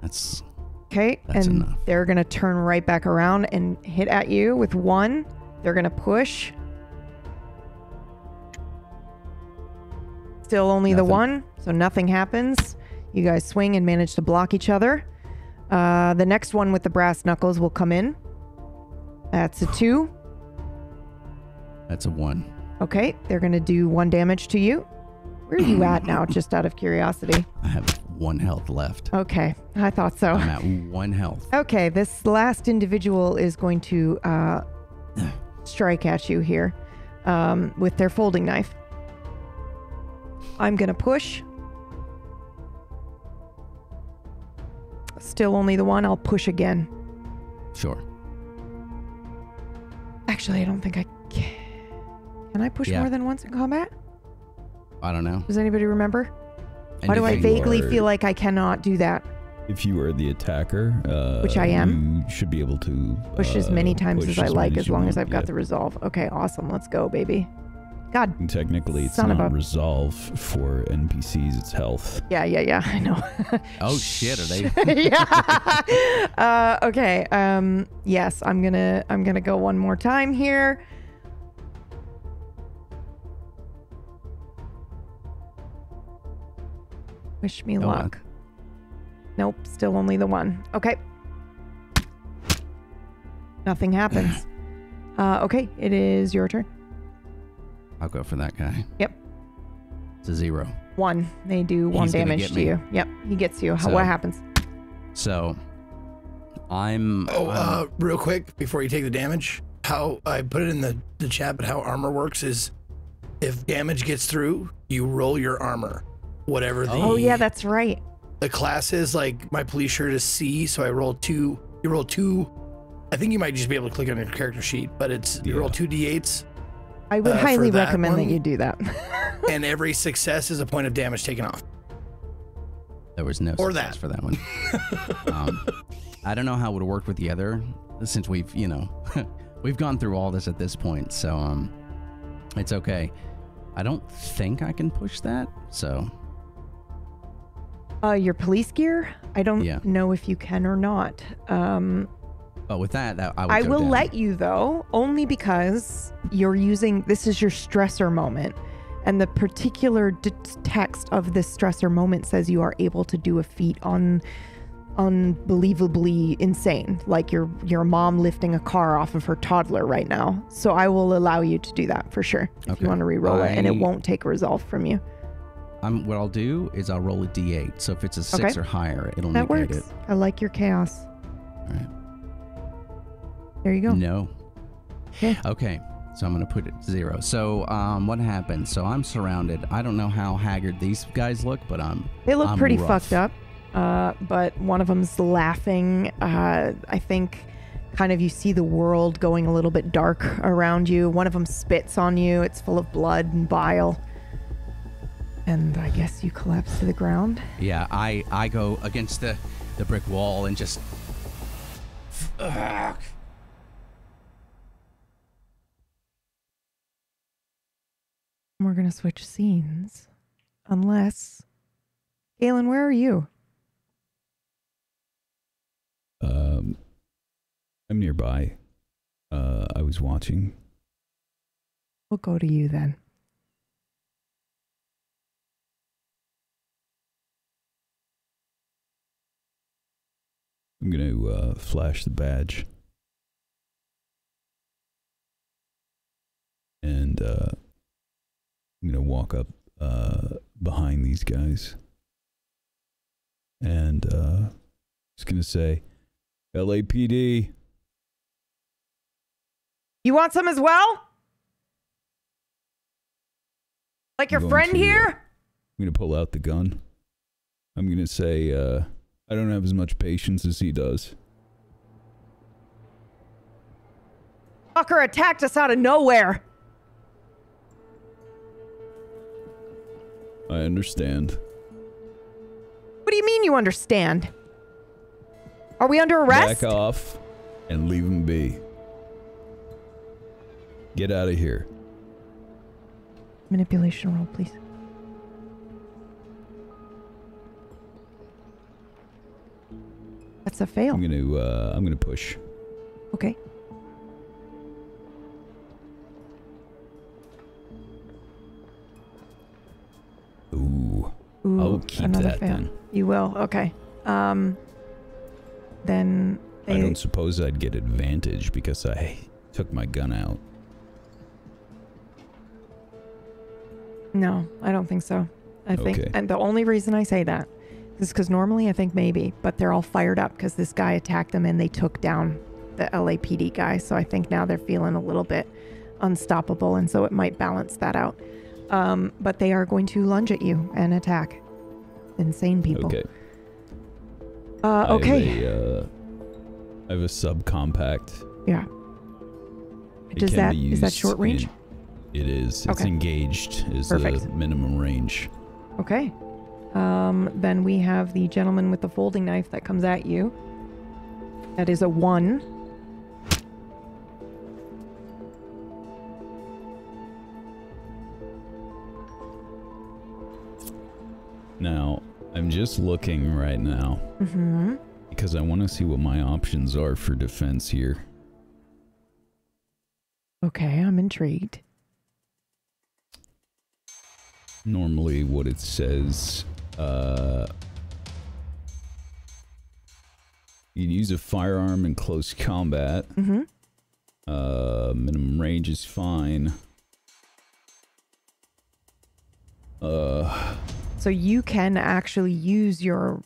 That's okay, and enough. They're going to turn right back around and hit at you with 1. They're going to push. Still only the 1, so nothing happens. You guys swing and manage to block each other. The next one with the brass knuckles will come in. That's a 2. That's a 1. Okay, they're going to do 1 damage to you. Where are you at now, just out of curiosity? I have 1 health left. Okay, I thought so. I'm at 1 health. Okay, this last individual is going to strike at you here with their folding knife. I'm going to push. Still only the 1. I'll push again. Sure. Actually, I don't think I can. Can I push more than once in combat? I don't know. Does anybody remember? Why do I vaguely feel like I cannot do that? If you are the attacker, which I am, you should be able to push as many times as I like, as long as I've got the resolve. Okay, awesome. Let's go, baby. God. And technically, it's son not of a resolve for NPCs. It's health. Yeah. I know. Oh shit! Are they? Yeah. Okay. Yes, I'm gonna go one more time here. Wish me luck. Nope, still only the 1. Okay. Nothing happens. Okay, it is your turn. I'll go for that guy. Yep. It's a 0. 1. They do 1 damage to you. Yep, he gets you. What happens? So, I'm... real quick, before you take the damage, how I put it in the chat, but how armor works is if damage gets through, you roll your armor. Whatever the... Oh, yeah, that's right. The class is, like, my police shirt is C, so I roll 2. You roll 2... I think you might just be able to click on your character sheet, but it's... You roll 2 d8s. I would highly recommend that you do that. And every success is a point of damage taken off. There was no success for that one. I don't know how it would work with the other, since we've, we've gone through all this at this point, so it's okay. I don't think I can push that, so... Your police gear? I don't know if you can or not. But with that I will let you, though, only because you're using... This is your stressor moment. And the particular text of this stressor moment says you are able to do a feat unbelievably insane. Like your mom lifting a car off of her toddler right now. So I will allow you to do that for sure. If you want to re-roll it. And it won't take a resolve from you. What I'll do is I'll roll a d8. So if it's a 6 or higher, it'll negate it. I like your chaos. All right. There you go. No. Okay. So I'm going to put it 0. So what happened? So I'm surrounded. I don't know how haggard these guys look, but they look pretty rough. fucked up. But one of them's laughing. I think kind of you see the world going a little bit dark around you. One of them spits on you. It's full of blood and bile. And I guess you collapse to the ground. Yeah, I go against the brick wall and just... We're going to switch scenes. Unless... Galen, where are you? I'm nearby. I was watching. We'll go to you then. I'm gonna flash the badge. And I'm gonna walk up behind these guys. And just gonna say, LAPD. You want some as well? Like your friend here? I'm gonna pull out the gun. I'm gonna say, I don't have as much patience as he does. Fucker attacked us out of nowhere. I understand. What do you mean you understand? Are we under arrest? Back off and leave him be. Get out of here. Manipulation roll, please. That's a fail. I'm gonna push. Okay. Ooh. Ooh, I'll keep another that fail. then. You will. Okay. Then I don't suppose I'd get advantage because I took my gun out. No, I don't think so. I think, Okay. and the only reason I say that is because normally I think maybe, but they're all fired up because this guy attacked them and they took down the LAPD guy. So I think now they're feeling a little bit unstoppable, and so it might balance that out. But they are going to lunge at you and attack. Insane people. Okay. Okay. I have a subcompact. Yeah. It Is can be that used short range? It is. It's Okay. engaged is Perfect. the minimum range. Okay. Then we have the gentleman with the folding knife that comes at you. That is a 1. Now, I'm just looking right now Mm-hmm. because I want to see what my options are for defense here. Okay, I'm intrigued. Normally what it says, you can use a firearm in close combat. Mm-hmm. Minimum range is fine. So you can actually use your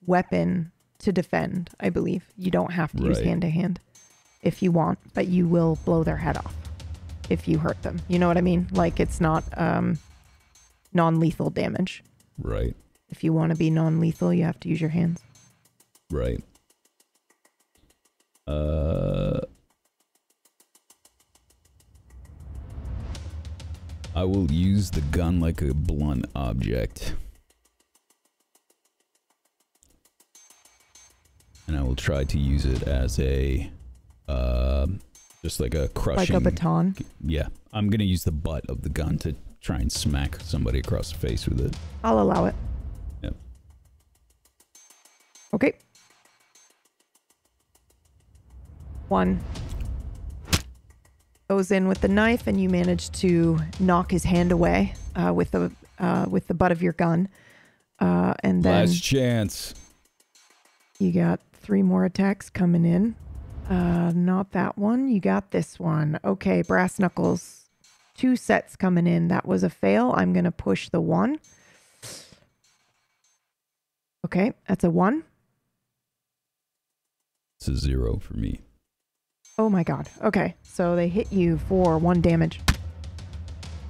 weapon to defend, I believe. You don't have to use Right. hand-to-hand if you want, but you will blow their head off if you hurt them. You know what I mean? Like, it's not non-lethal damage. Right, If you want to be non-lethal, you have to use your hands. right. I will use the gun like a blunt object. And I will try to use it as a, just like a crushing... Like a baton? Yeah. I'm gonna use the butt of the gun to try and smack somebody across the face with it. I'll allow it. Yep. Okay. 1. Goes in with the knife, and you manage to knock his hand away with the butt of your gun. And then Last chance. you got 3 more attacks coming in. Not that one. You got this one. Okay, brass knuckles. 2 sets coming in. That was a fail. I'm going to push the 1. Okay, that's a 1. It's a 0 for me. Oh my god. Okay, so they hit you for 1 damage.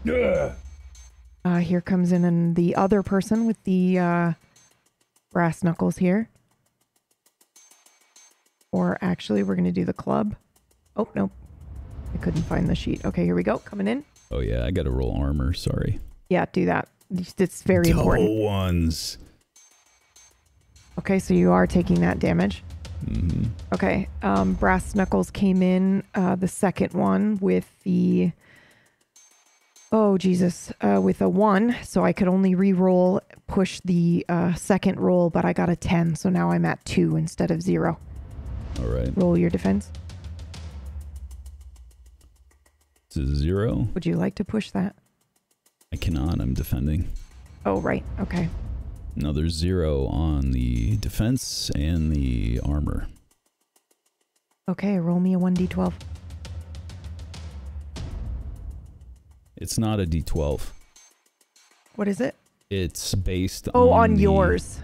Yeah. Here comes in and the other person with the brass knuckles here. Or actually, we're going to do the club. Oh, nope. I couldn't find the sheet. Okay, here we go. Coming in. Oh yeah, I gotta roll armor, sorry. Yeah, do that. It's very important. Double ones. Okay, so you are taking that damage. Mm-hmm. Okay, brass knuckles came in, the second one with the... Oh, Jesus. With a 1, so I could only re-roll, push the second roll, but I got a 10, so now I'm at 2 instead of 0. All right. Roll your defense. It's a 0. Would you like to push that? I cannot, I'm defending. Oh, right. Okay. Another 0 on the defense and the armor. Okay, roll me a 1d12. It's not a d12. What is it? It's based on yours.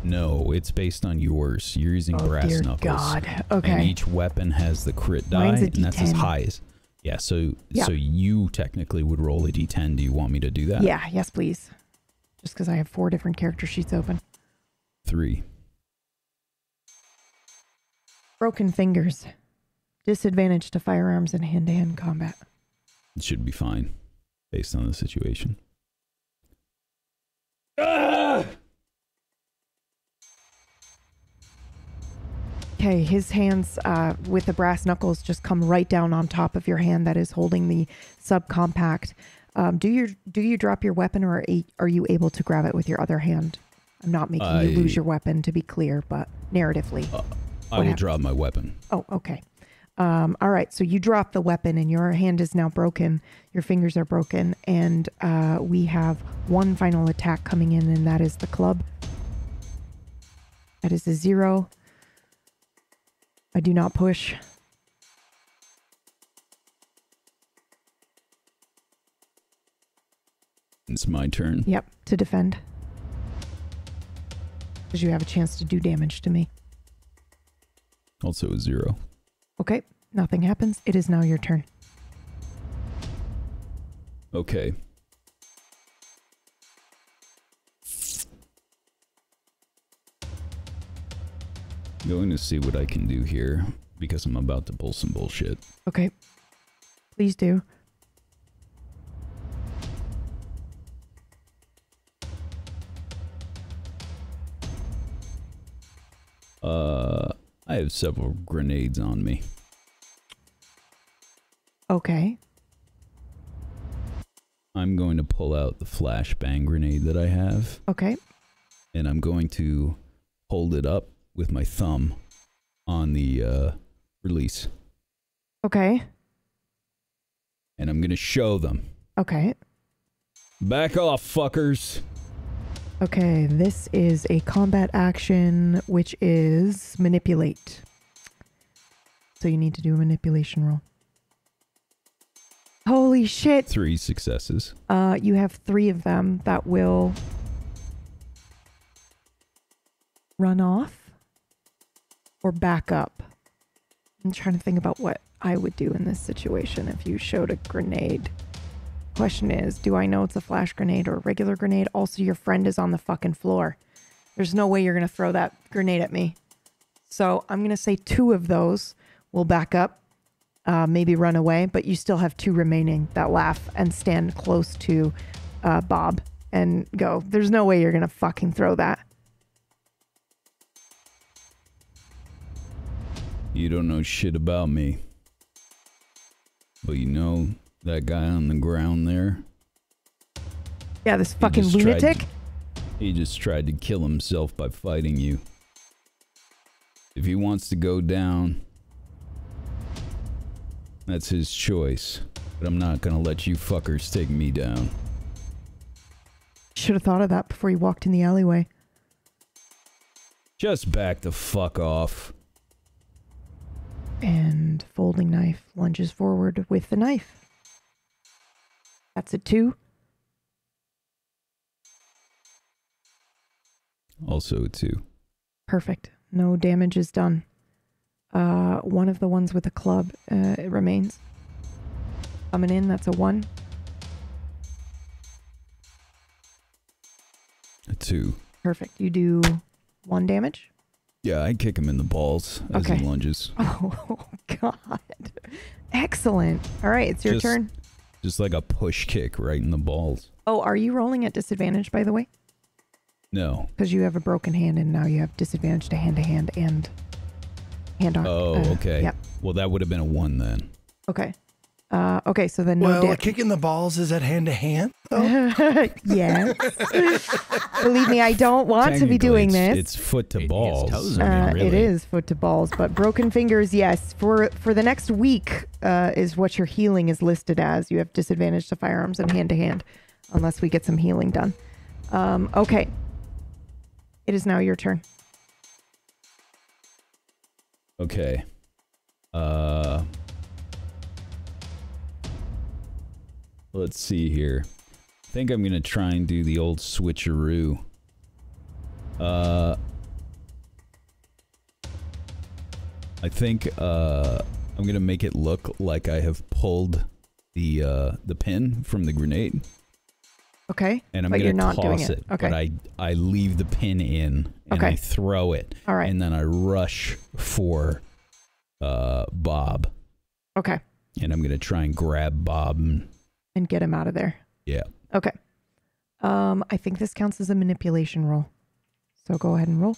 No, it's based on yours. You're using brass dear knuckles. God. Okay. And each weapon has the crit die, Mine's a and that's as D10. high as. Yeah, so you technically would roll a d10. Do you want me to do that? Yeah, yes, please. Just because I have 4 different character sheets open. 3. Broken fingers. Disadvantage to firearms and hand-to-hand combat. It should be fine, based on the situation. Okay, his hands with the brass knuckles just come right down on top of your hand that is holding the subcompact. Do you drop your weapon, or are you able to grab it with your other hand? I'm not making you lose your weapon, to be clear, but narratively. I will drop my weapon. Oh, okay. All right, so you drop the weapon and your hand is now broken. Your fingers are broken, and we have one final attack coming in, and that is the club. That is a 0. I do not push. It's my turn. Yep, to defend. Because you have a chance to do damage to me. Also a 0. Okay, nothing happens. It is now your turn. Okay. Going to see what I can do here, because I'm about to pull some bullshit. Okay. Please do. I have several grenades on me. Okay. I'm going to pull out the flashbang grenade that I have. Okay. And I'm going to hold it up with my thumb on the release. Okay. And I'm going to show them. Okay. Back off, fuckers. Okay, this is a combat action, which is manipulate. So you need to do a manipulation roll. Holy shit. 3 successes. You have 3 of them that will run off or back up. I'm trying to think about what I would do in this situation if you showed a grenade. Question is, do I know it's a flash grenade or a regular grenade? Also, your friend is on the fucking floor. There's no way you're going to throw that grenade at me. So I'm going to say 2 of those will back up, maybe run away, but you still have 2 remaining that laugh and stand close to Bob and go, there's no way you're going to fucking throw that. You don't know shit about me. But you know that guy on the ground there? Yeah, this fucking lunatic. He just tried to kill himself by fighting you. If he wants to go down, that's his choice. But I'm not gonna let you fuckers take me down. Should have thought of that before you walked in the alleyway. Just back the fuck off. And folding knife lunges forward with the knife. That's a 2. Also a 2. Perfect. No damage is done. One of the ones with the club it remains. Coming in, that's a 1. A 2. Perfect. You do 1 damage? Yeah, I kick him in the balls as he lunges. Oh, God. Excellent. All right, it's your turn. Just like a push kick right in the balls. Oh, are you rolling at disadvantage, by the way? No. Because you have a broken hand and now you have disadvantage to hand and hand on. Oh, okay. Yep. Well, that would have been a 1 then. Okay. Okay, so then no Well, damage. kicking the balls, is that hand to hand? Yes. Believe me, I don't want to be doing this. It's foot to balls. It is foot to balls, but broken fingers, yes. For the next week is what your healing is listed as. You have disadvantage to firearms and hand to hand, unless we get some healing done. Okay. It is now your turn. Okay. Let's see here. I think I'm gonna try and do the old switcheroo. I think I'm gonna make it look like I have pulled the pin from the grenade. Okay. And I'm but you're gonna not doing toss it. it. Okay. But I leave the pin in and Okay. I throw it. All right. And then I rush for Bob. Okay. And I'm gonna try and grab Bob And get him out of there. yeah. Okay. I think this counts as a manipulation roll. So go ahead and roll.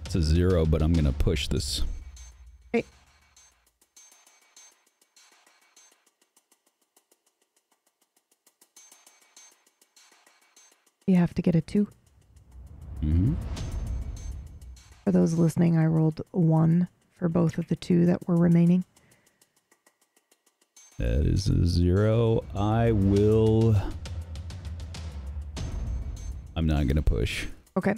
It's a 0, but I'm gonna push this. Okay. You have to get a 2. Mm-hmm. For those listening, I rolled 1 for both of the 2 that were remaining. That is a 0. I'm not gonna push. Okay.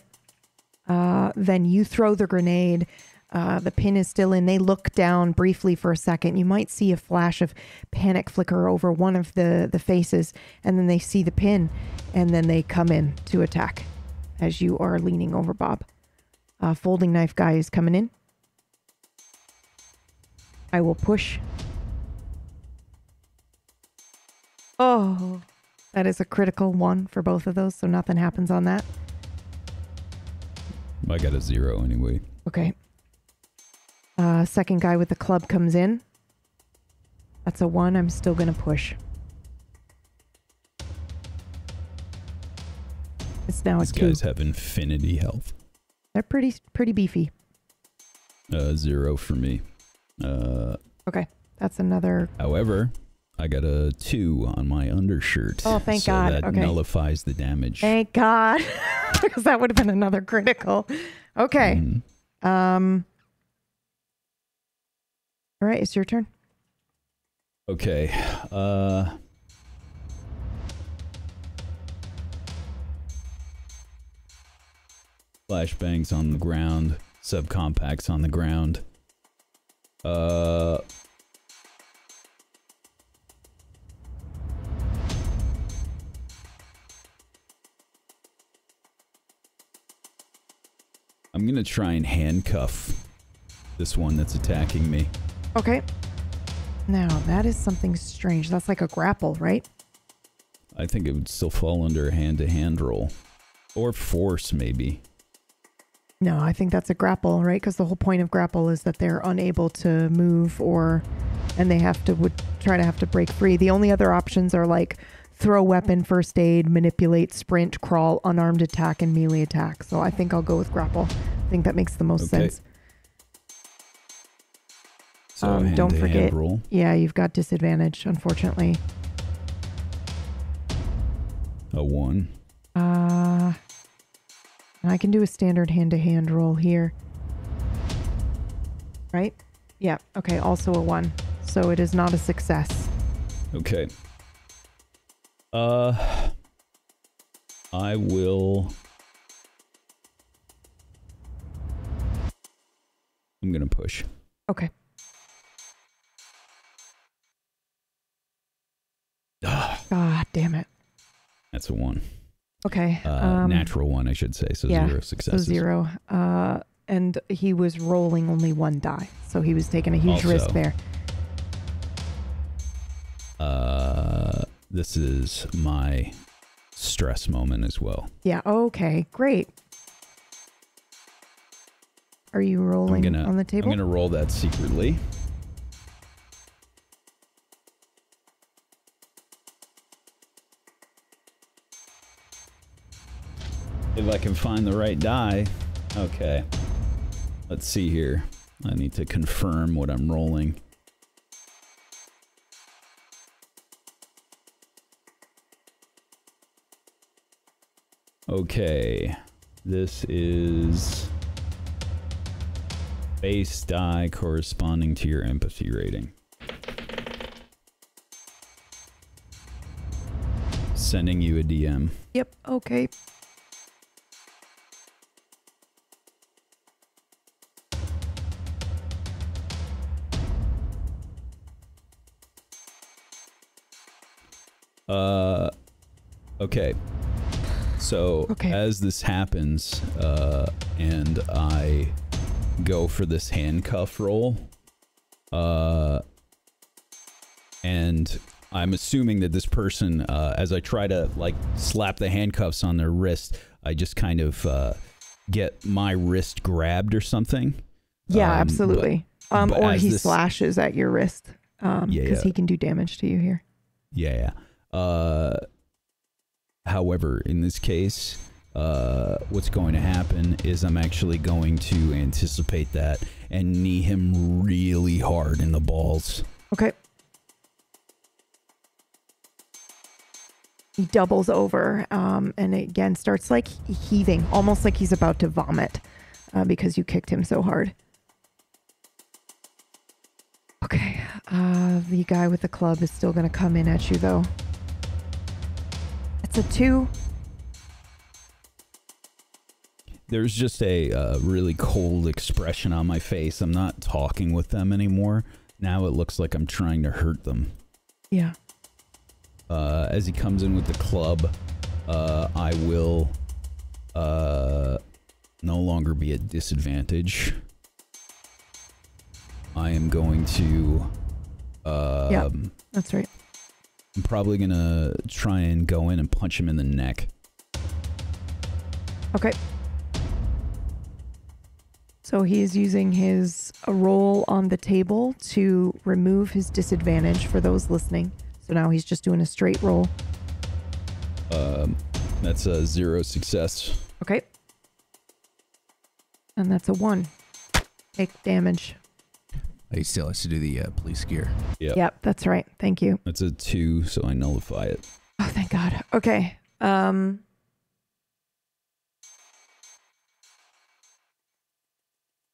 Then you throw the grenade. The pin is still in. They look down briefly for a second. You might see a flash of panic flicker over one of the faces, and then they see the pin, and then they come in to attack as you are leaning over Bob. Folding knife guy is coming in. I will push. Oh, that is a critical 1 for both of those, so nothing happens on that. I got a 0 anyway. Okay. Second guy with the club comes in. That's a 1. I'm still going to push. It's now These a 2. guys have infinity health. They're pretty beefy. 0 for me. Okay. That's another. However, I got a 2 on my undershirt. Oh, thank so God. That Okay. nullifies the damage. Thank God. Because that would have been another critical. Okay. Mhm. All right. It's your turn. Okay. Flashbangs on the ground. Subcompacts on the ground. I'm gonna try and handcuff this one that's attacking me. Okay. Now, that is something strange. That's like a grapple, right? I think it would still fall under a hand-to-hand roll. Or force, maybe. No, I think that's a grapple, right? Because the whole point of grapple is that they're unable to move and they would have to break free. The only other options are like throw weapon, first aid, manipulate, sprint, crawl, unarmed attack, and melee attack. So I think I'll go with grapple. I think that makes the most sense. So don't forget, roll. yeah, you've got disadvantage, unfortunately. A 1. And I can do a standard hand-to-hand roll here. Right? Yeah, okay, also a 1. So it is not a success. Okay. I will... I'm gonna push. Okay. God damn it. That's a 1. Okay. Natural 1, I should say. So yeah, 0 successes. So 0. And he was rolling only 1 die. So he was taking a huge risk there. This is my stress moment as well. Yeah, okay, great. Are you rolling on the table? I'm gonna roll that secretly. If I can find the right die. Okay. Let's see here. I need to confirm what I'm rolling. Okay. This is base die corresponding to your empathy rating. Sending you a DM. Yep, okay. Okay. So as this happens, and I go for this handcuff roll, and I'm assuming that this person, as I try to like slap the handcuffs on their wrist, I just kind of get my wrist grabbed or something. Yeah, absolutely. but or as he this- slashes at your wrist, because he can do damage to you here. Yeah. However, in this case, what's going to happen is I'm actually going to anticipate that and knee him really hard in the balls. Okay. He doubles over, and again starts like heaving, almost like he's about to vomit, because you kicked him so hard. Okay, the guy with the club is still going to come in at you, though. It's a 2. There's just a really cold expression on my face. I'm not talking with them anymore. Now it looks like I'm trying to hurt them. Yeah. As he comes in with the club, I will no longer be at disadvantage. I am going to... yeah, that's right. I'm probably going to try and go in and punch him in the neck. Okay. So he is using his roll on the table to remove his disadvantage for those listening. So now he's just doing a straight roll. That's a 0 success. Okay. And that's a 1. Take damage. He still has to do the police gear. Yep, that's right. Thank you. That's a 2, so I nullify it. Oh, thank God. Okay.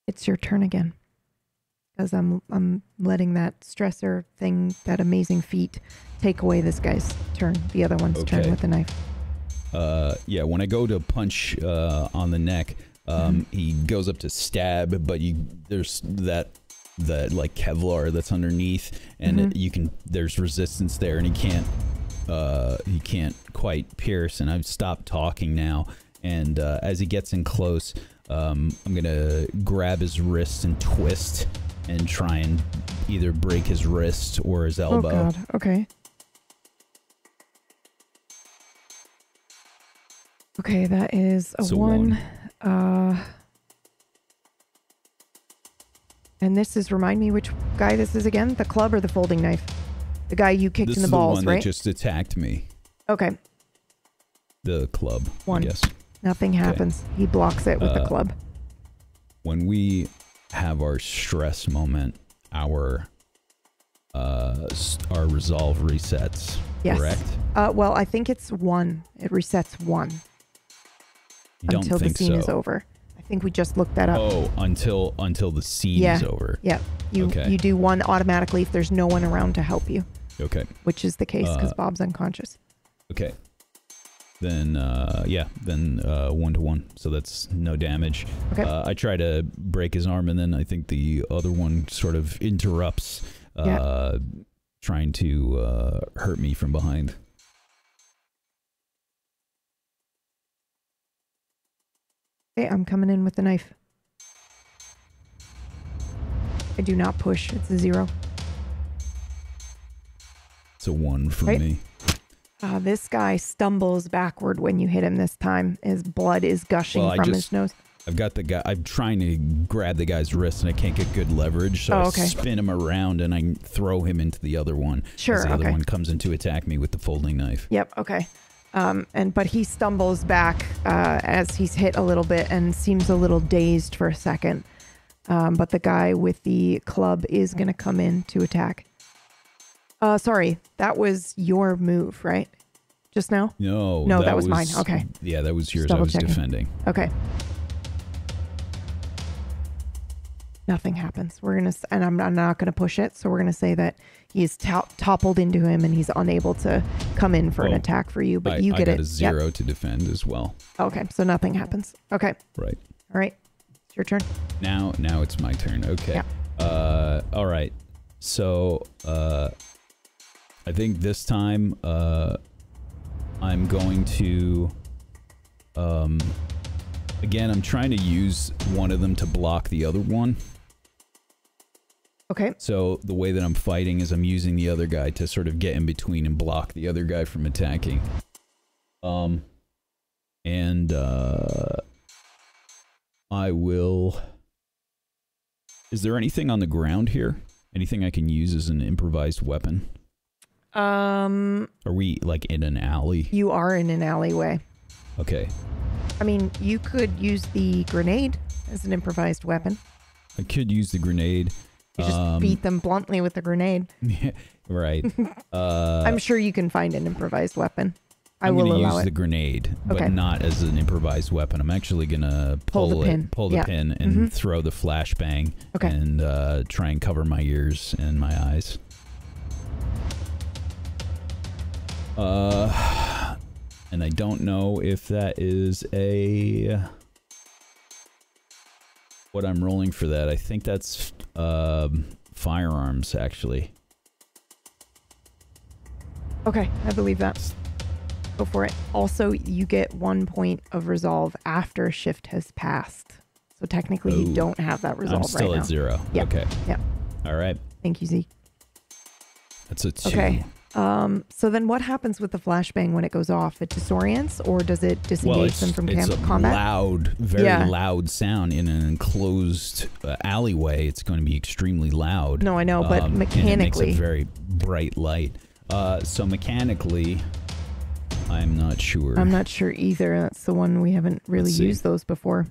It's your turn again. Because I'm letting that stressor thing, that amazing feat, take away this guy's turn. The other one's turn with the knife. Yeah, when I go to punch on the neck, he goes up to stab, but there's that like Kevlar that's underneath, and there's resistance there, and he can't quite pierce. And I've stopped talking now, and as he gets in close, I'm gonna grab his wrist and twist and try and either break his wrist or his elbow. Oh God. Okay. Okay, that is a 1. And this is, remind me which guy this is again? The club or the folding knife? The guy you kicked in the balls, right? This is the one that just attacked me. Okay. The club, 1. I guess. Nothing happens. He blocks it with the club. When we have our stress moment, our resolve resets, correct? Well, I think it's 1. It resets 1. Until the scene is over. I think we just looked that up. Oh, until the scene is over. Yeah. You do 1 automatically if there's no one around to help you. Okay. Which is the case because Bob's unconscious. Okay. Then 1 to 1. So that's no damage. Okay. I try to break his arm, and then I think the other one sort of interrupts, trying to hurt me from behind. Okay, I'm coming in with the knife. I do not push. It's a 0. It's a 1 for me. This guy stumbles backward when you hit him this time. His blood is gushing from his nose. I've got the guy. I'm trying to grab the guy's wrist, and I can't get good leverage. So I spin him around, and I throw him into the other one. Sure. As the other one comes in to attack me with the folding knife. Yep. Okay. But he stumbles back as he's hit a little bit and seems a little dazed for a second. But the guy with the club is going to come in to attack. Sorry, that was your move, right? Just now? No, that was mine. Okay. Yeah, that was yours. I was defending. Okay. Nothing happens. And I'm not gonna push it. So we're gonna say that he's toppled into him and he's unable to come in for an attack for you. But you get I got a 0 to defend as well. Okay, so nothing happens. Okay. Right. All right. It's your turn. Now it's my turn. Okay. Yeah. All right. So I think this time, I'm going to, again, I'm trying to use one of them to block the other one. Okay. So the way that I'm fighting is I'm using the other guy to sort of get in between and block the other guy from attacking. I will... Is there anything on the ground here? Anything I can use as an improvised weapon? Are we, like, in an alley? You are in an alleyway. Okay. I mean, you could use the grenade as an improvised weapon. I could use the grenade. You just beat them bluntly with the grenade. Right. I'm sure you can find an improvised weapon. I will I'm allow going to use it. the grenade, but Okay. not as an improvised weapon. I'm actually going to pull the pin and throw the flashbang and try and cover my ears and my eyes. And I don't know if that is a... What I'm rolling for that. I think that's firearms, actually. Okay, I believe that. Go for it. Also, you get 1 point of resolve after shift has passed. So technically, you don't have that resolve right now. I'm still at 0. Yeah. Okay. Yeah. All right. Thank you, Zeke. That's a 2. Okay. So then what happens with the flashbang when it goes off? It disorients, or does it disengage them from it's combat? a loud, very loud sound in an enclosed alleyway. It's going to be extremely loud. No, I know, but mechanically. And it makes a very bright light. So mechanically, I'm not sure. I'm not sure either. That's the one we haven't really used those before.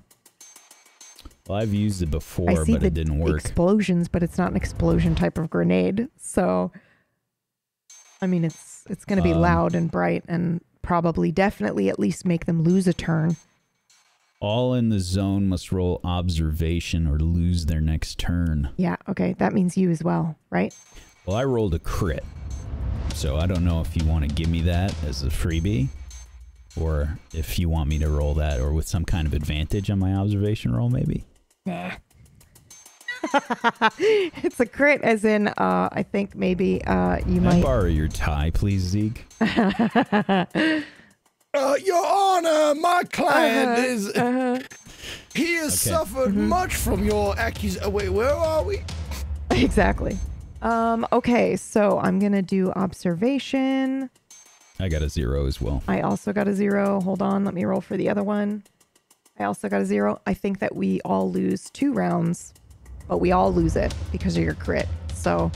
Well, I've used it before, but it didn't work. Explosions, but it's not an explosion type of grenade. So, I mean, it's going to be loud and bright and probably definitely at least make them lose a turn. All in the zone must roll observation or lose their next turn. Yeah, okay. That means you as well, right? Well, I rolled a crit. So I don't know if you want to give me that as a freebie, or if you want me to roll that, or with some kind of advantage on my observation roll, maybe. Nah. It's a crit, as in, I think maybe you might. Can I borrow your tie, please, Zeke? Your Honor, my client is. He has suffered much from your accusation. Wait, where are we? Exactly. Okay, so I'm gonna do observation. I got a 0 as well. I also got a 0. Hold on, let me roll for the other one. I also got a 0. I think that we all lose 2 rounds, but we all lose it because of your crit. So,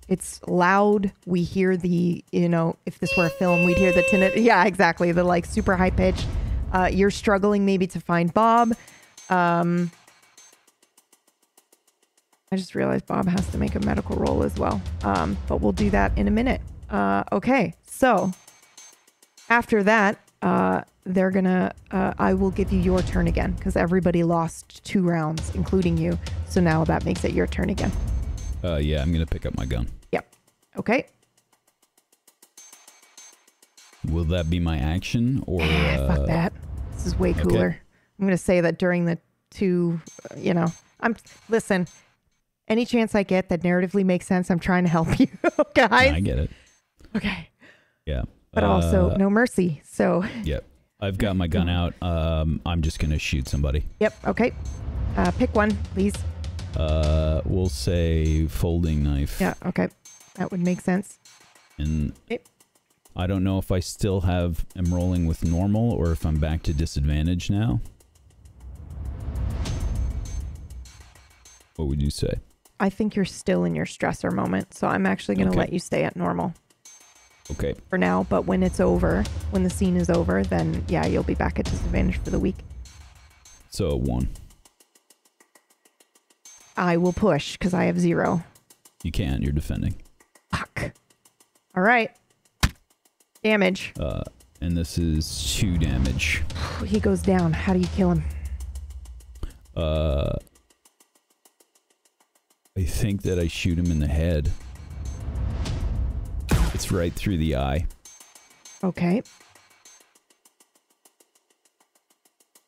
it's loud. We hear the, if this were a film, we'd hear the tinnitus. Yeah, exactly. The like super high pitch. You're struggling maybe to find Bob. I just realized Bob has to make a medical roll as well. But we'll do that in a minute. Okay, so after that, they're gonna, I will give you your turn again because everybody lost 2 rounds, including you. So now that makes it your turn again. Yeah, I'm going to pick up my gun. Yep. Okay. Will that be my action or... Fuck that. This is way cooler. Okay. I'm going to say that during the 2, listen, any chance I get that narratively makes sense, I'm trying to help you, guys. I get it. Okay. Yeah. But also no mercy. So. Yep. I've got my gun out. I'm just going to shoot somebody. Yep. Okay. Pick one, please. We'll say folding knife. Yeah. Okay. That would make sense. And I don't know if I still am rolling with normal or if I'm back to disadvantage now. What would you say? I think you're still in your stressor moment, so I'm actually going to let you stay at normal. Okay. For now, but when it's over, when the scene is over, then yeah, you'll be back at disadvantage for the week. So 1. I will push because I have 0. You can't. You're defending. Fuck. All right. Damage. And this is 2 damage. He goes down. How do you kill him? I think that I shoot him in the head. It's right through the eye. Okay.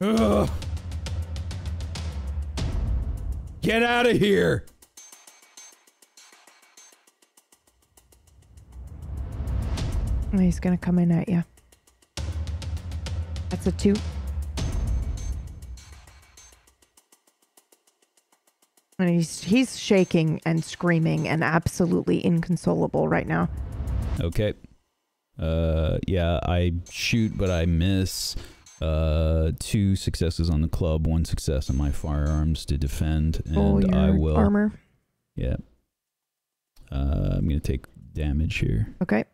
Ugh. Get out of here! He's gonna come in at you. That's a 2. And he's shaking and screaming and absolutely inconsolable right now. Okay. Yeah, I shoot, but I miss. 2 successes on the club, 1 success on my firearms to defend, and I will. Armor. Yeah. I'm gonna take damage here. Okay.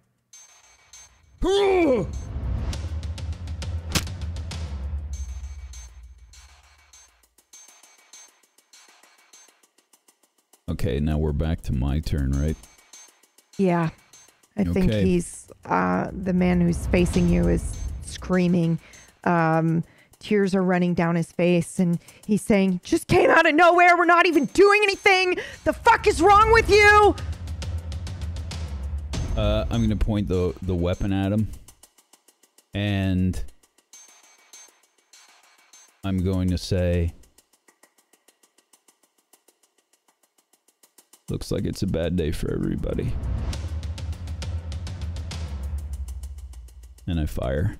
Okay, now we're back to my turn, right? Yeah. I think Okay. he's the man who's facing you is screaming. Tears are running down his face, and he's saying, "Just came out of nowhere. We're not even doing anything. The fuck is wrong with you?" I'm gonna point the weapon at him, and I'm going to say, "Looks like it's a bad day for everybody." And I fire.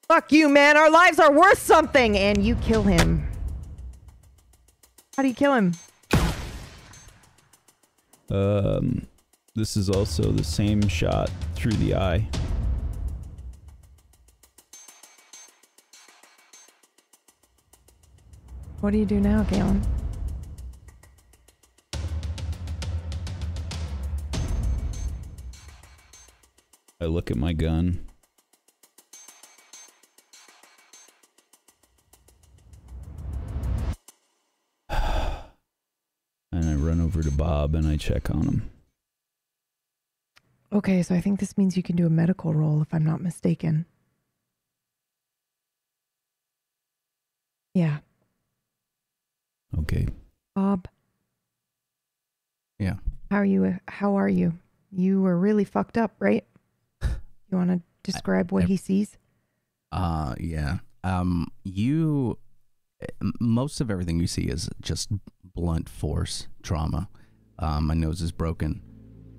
Fuck you, man. Our lives are worth something. And you kill him. How do you kill him? This is also the same shot through the eye. What do you do now, Galen? I look at my gun. And I run over to Bob and I check on him. Okay, so I think this means you can do a medical roll, if I'm not mistaken. Yeah. Okay. Bob. Yeah. How are you? You were really fucked up, right? You want to describe what he sees? Yeah. Most of everything you see is just blunt force trauma. My nose is broken.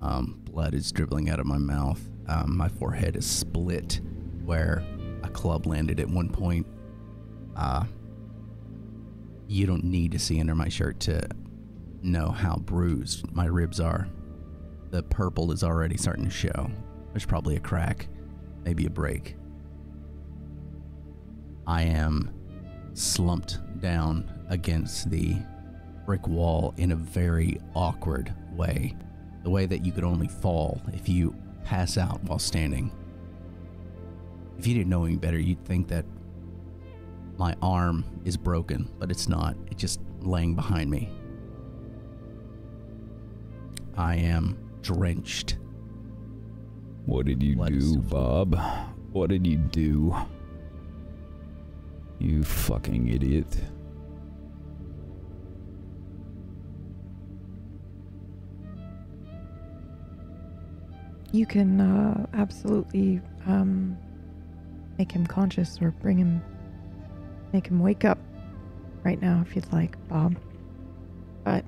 Blood is dribbling out of my mouth. My forehead is split where a club landed at one point. You don't need to see under my shirt to know how bruised my ribs are. The purple is already starting to show. There's probably a crack, maybe a break. I am slumped down against the brick wall in a very awkward way. The way that you could only fall if you pass out while standing. If you didn't know any better, you'd think that my arm is broken, but it's not. It's just laying behind me. I am drenched. What did you do, Bob? What did you do? You fucking idiot. You can absolutely make him conscious or make him wake up right now if you'd like, Bob. But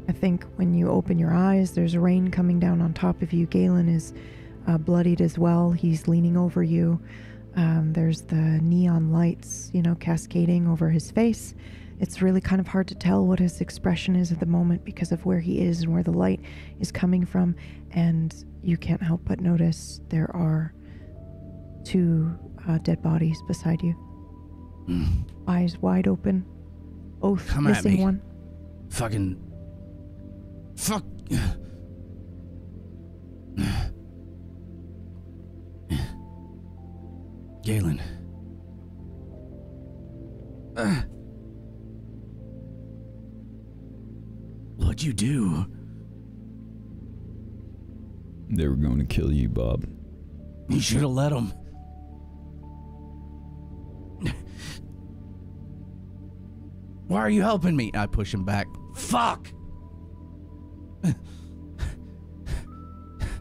I think when you open your eyes, there's rain coming down on top of you. Galen is bloodied as well. He's leaning over you. There's the neon lights, cascading over his face. It's really kind of hard to tell what his expression is at the moment because of where he is and where the light is coming from. And you can't help but notice there are 2 dead bodies beside you. Eyes wide open. Both Come at missing me. one. Fuck. Galen. What'd you do? They were going to kill you, Bob. You should have let him. Why are you helping me? I push him back. Fuck!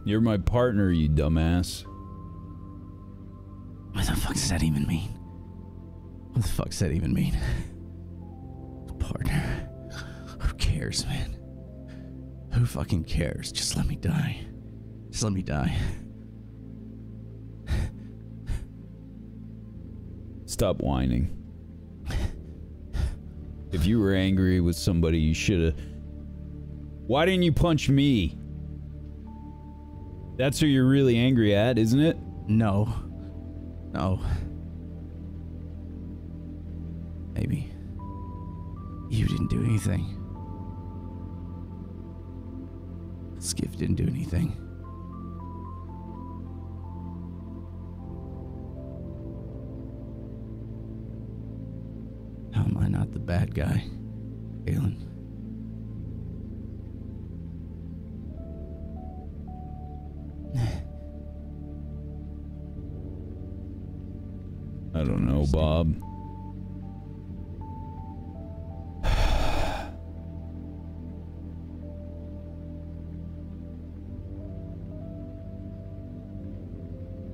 You're my partner, you dumbass. What the fuck does that even mean? What the fuck does that even mean? Partner. Who cares, man? Who fucking cares? Just let me die. Just let me die. Stop whining. If you were angry with somebody, you should have... Why didn't you punch me? That's who you're really angry at, isn't it? No. No. Maybe. You didn't do anything. Skiff didn't do anything. How am I not the bad guy, Galen? I don't know, Bob.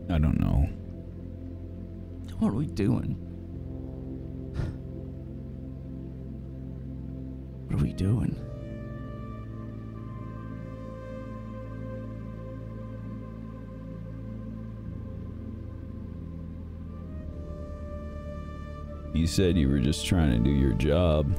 I don't know. What are we doing? What are we doing? You said you were just trying to do your job.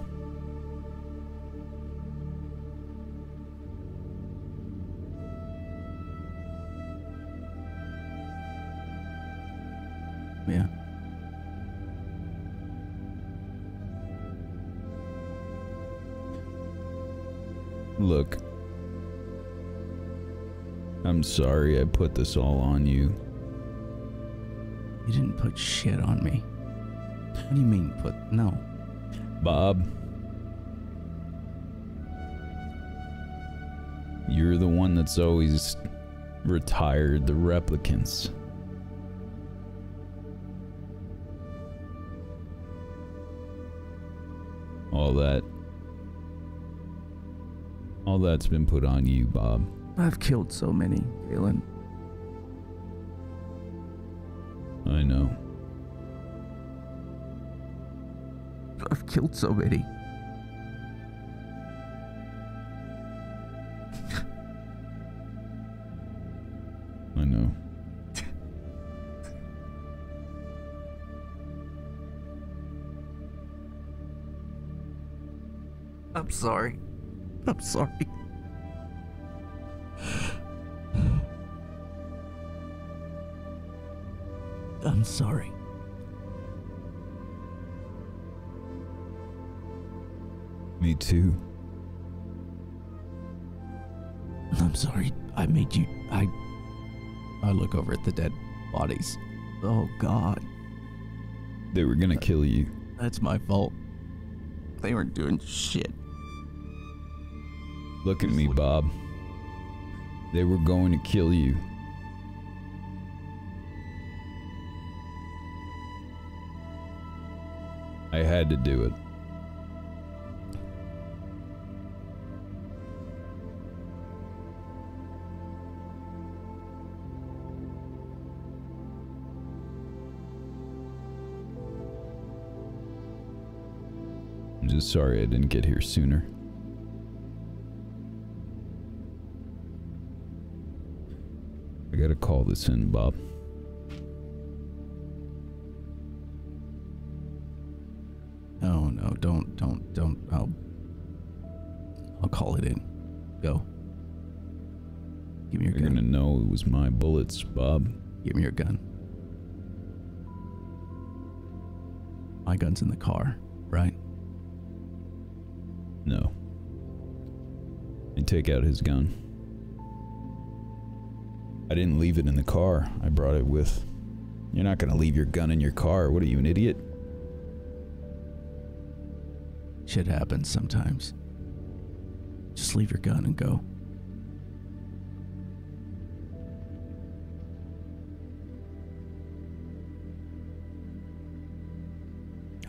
Yeah. Look, I'm sorry I put this all on you. You didn't put shit on me. What do you mean put... No. Bob, you're the one that's always retired the replicants. All that's been put on you, Bob. I've killed so many, Galen. I know. I've killed so many. I know. I'm sorry. I'm sorry. I'm sorry. Me too. I'm sorry. I made you... I look over at the dead bodies. Oh, God. They were gonna kill you. That's my fault. They weren't doing shit. Look at me, Bob. They were going to kill you. I had to do it. I'm just sorry I didn't get here sooner. I gotta call this in, Bob. No, don't. I'll call it in. Go. Give me your gun. You're gonna know it was my bullets, Bob. Give me your gun. My gun's in the car, right? No. I take out his gun. I didn't leave it in the car. I brought it with. You're not gonna leave your gun in your car. What are you, an idiot? Shit happens sometimes. Just leave your gun and go.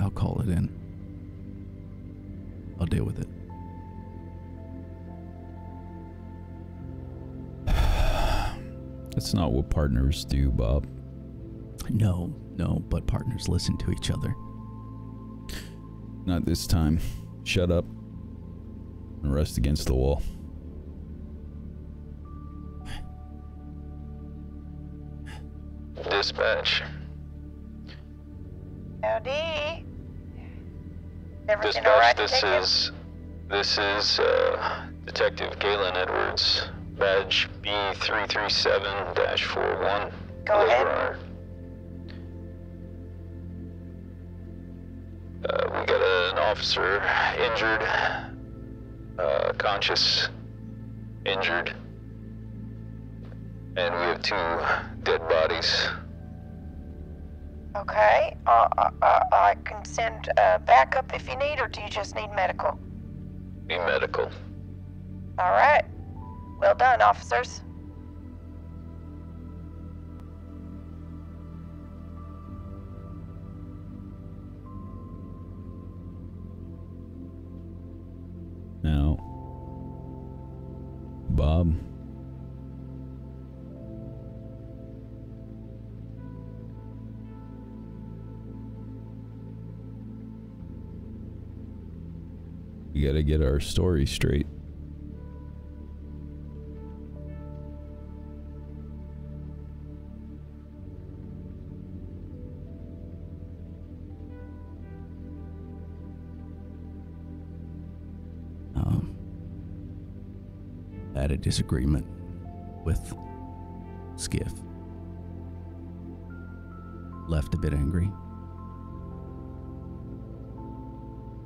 I'll call it in. I'll deal with it. That's not what partners do, Bob. No, but partners listen to each other. Not this time. Shut up and rest against the wall. Dispatch. Howdy. Everything Dispatch, all right, this is Detective Galen Edwards, badge B337-41. Go ahead. We got an officer injured, conscious, injured, and we have 2 dead bodies. Okay. I can send backup if you need, or do you just need medical? Be medical. All right. Well done, officers. Now, Bob. We gotta get our story straight. I had a disagreement with Skiff. Left a bit angry.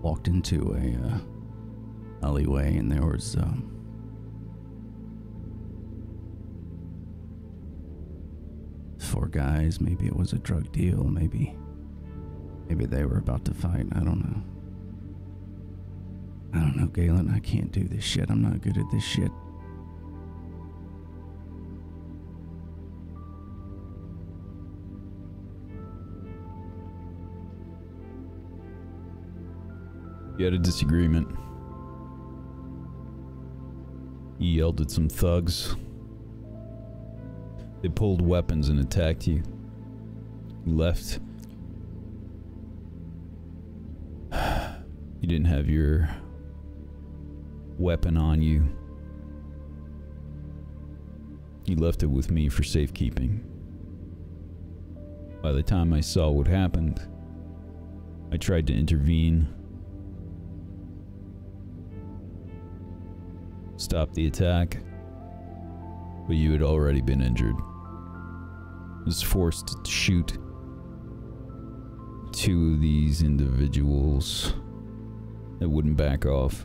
Walked into a alleyway, and there was 4 guys. Maybe it was a drug deal. Maybe they were about to fight. I don't know, Galen. I can't do this shit. I'm not good at this shit. You had a disagreement. You yelled at some thugs. They pulled weapons and attacked you. You left. You didn't have your weapon on you. You left it with me for safekeeping. By the time I saw what happened, I tried to intervene. Stop the attack, but you had already been injured. I was forced to shoot 2 of these individuals that wouldn't back off.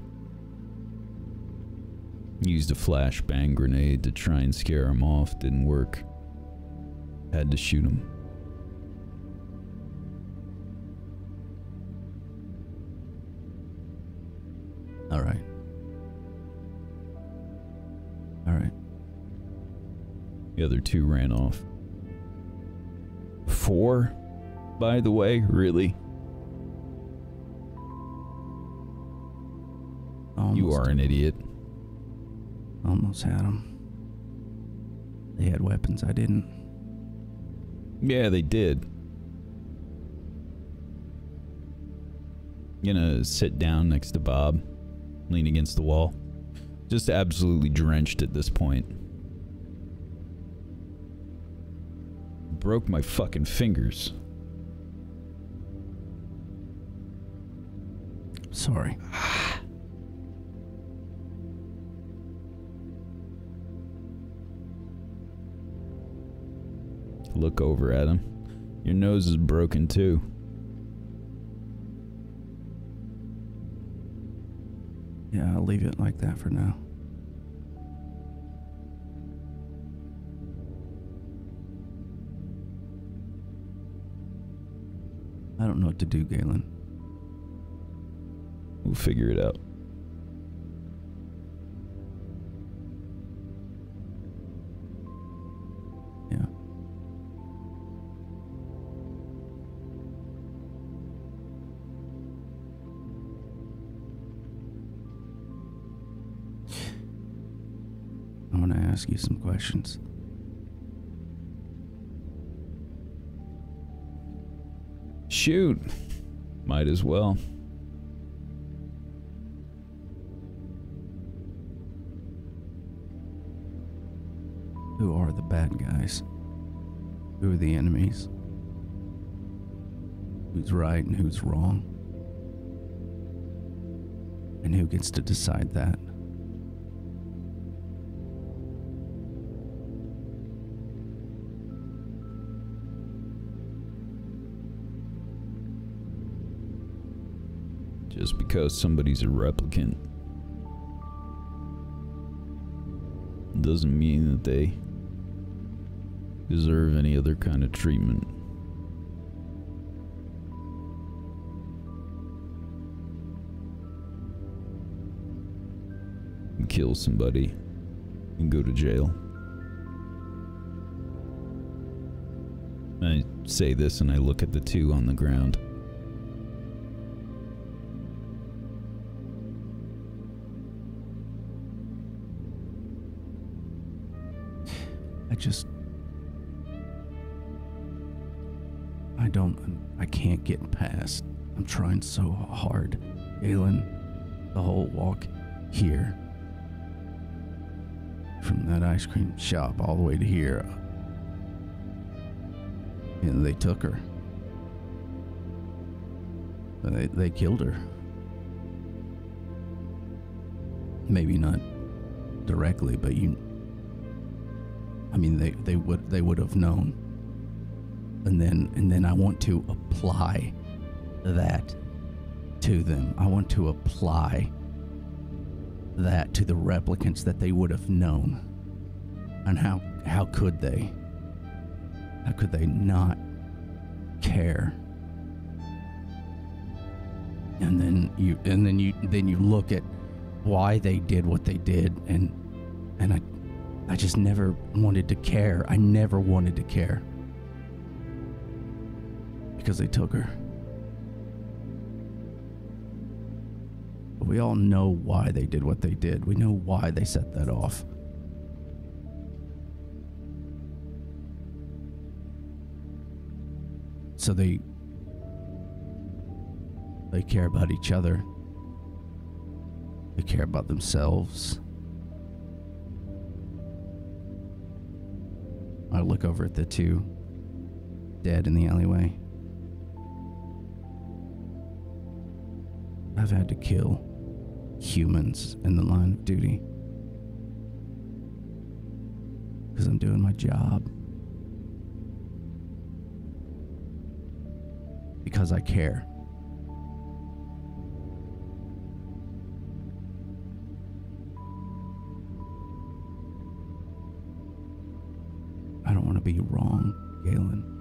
Used a flashbang grenade to try and scare them off. Didn't work. Had to shoot them. All right. The other 2 ran off. 4, by the way, really? You are an idiot. Almost had them. They had weapons, I didn't. Yeah, they did. Gonna sit down next to Bob, lean against the wall. Just absolutely drenched at this point. Broke my fucking fingers. Sorry. Look over at him. Your nose is broken too. Yeah, I'll leave it like that for now. I don't know what to do, Galen. We'll figure it out. Yeah. I want to ask you some questions. Shoot. Might as well. Who are the bad guys? Who are the enemies? Who's right and who's wrong? And who gets to decide that? Just because somebody's a replicant doesn't mean that they deserve any other kind of treatment. You kill somebody and go to jail. I say this and I look at the two on the ground. I can't get past. I'm trying so hard, Galen. The whole walk here, from that ice cream shop all the way to here, and they took her. They killed her. Maybe not directly, but they would have known. And then I want to apply that to them. I want to apply that to the replicants, that they would have known. And how could they? How could they not care? And then you look at why they did what they did, and I just never wanted to care. I never wanted to care. Because they took her. But we all know why they did what they did. We know why they set that off. So they care about each other. They care about themselves. I look over at the two dead in the alleyway. I've had to kill humans in the line of duty because I'm doing my job, because I care. I don't want to be wrong, Galen.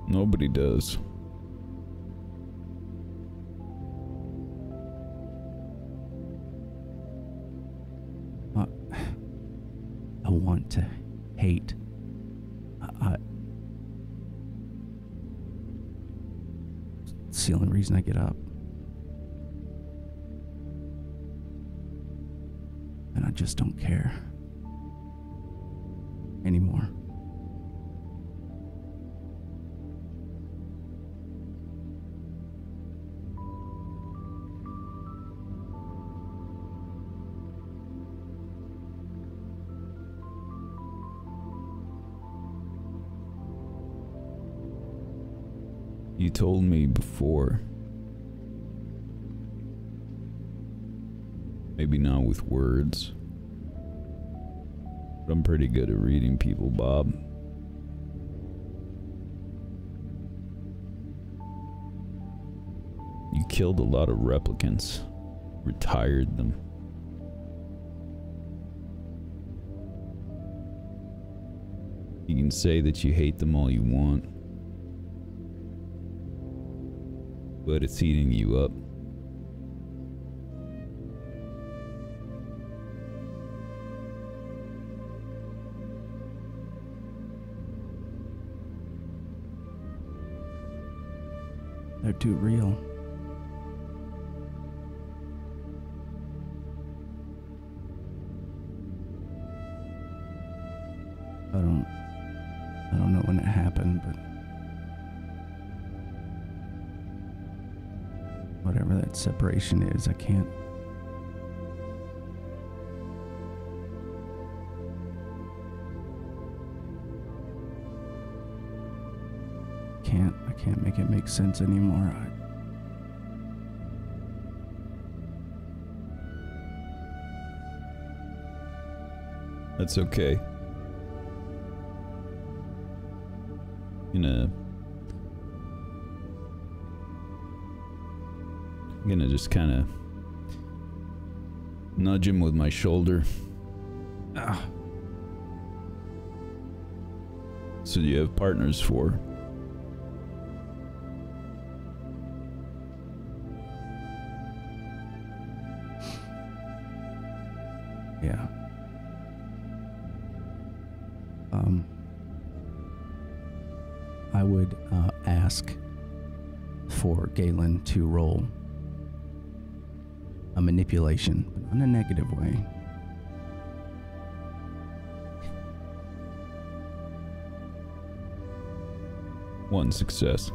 Nobody does. I want to hate. It's the only reason I get up. And I just don't care anymore. You told me before. Maybe not with words, but I'm pretty good at reading people, Bob. You killed a lot of replicants, retired them. You can say that you hate them all you want, but it's eating you up. They're too real. I don't know when it happened, but whatever that separation is, I can't make it make sense anymore. That's okay. I'm gonna just kind of nudge him with my shoulder. So do you have partners for? Yeah. I would ask for Galen to roll a manipulation, but not in a negative way. One success.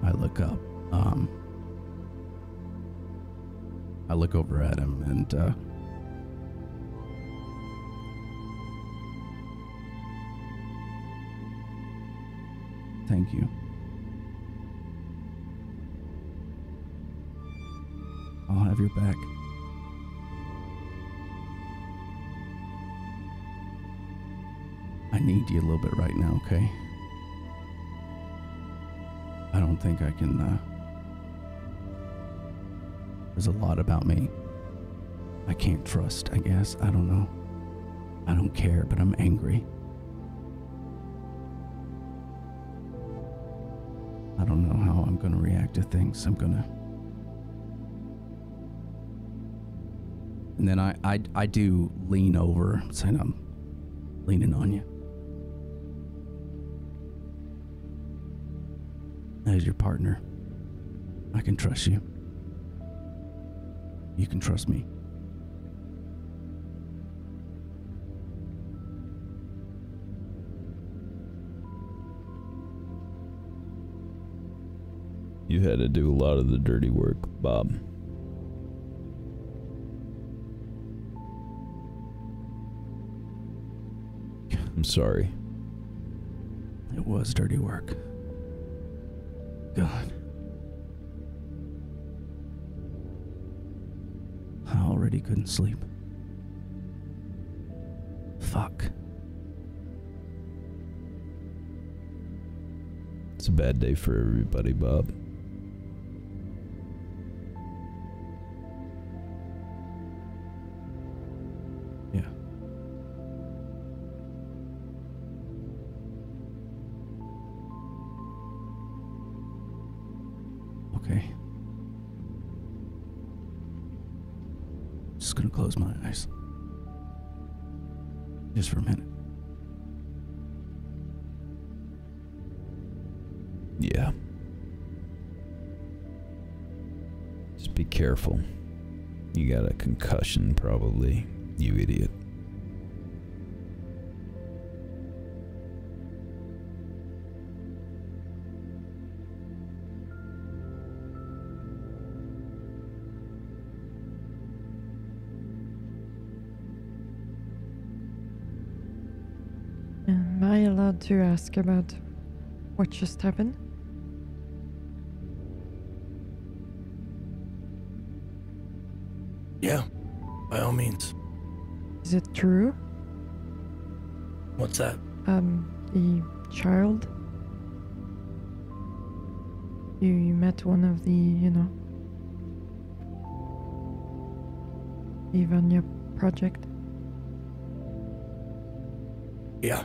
I look up. I look over at him and thank you. I'll have your back. I need you a little bit right now, okay? I don't think I can, there's a lot about me I can't trust, I guess. I don't know. I don't care, but I'm angry. I don't know how I'm gonna react to things. And then I do lean over, saying I'm leaning on you. As your partner, I can trust you. You can trust me. You had to do a lot of the dirty work, Bob. I'm sorry. It was dirty work. God. I already couldn't sleep. Fuck. It's a bad day for everybody, Bob. Yeah. Okay. Just gonna close my eyes. Just for a minute. Yeah. Just be careful. You got a concussion, probably, you idiot. Am I allowed to ask about what just happened? Yeah, by all means. Is it true? What's that? The child? You met one of the, Ivania project? Yeah.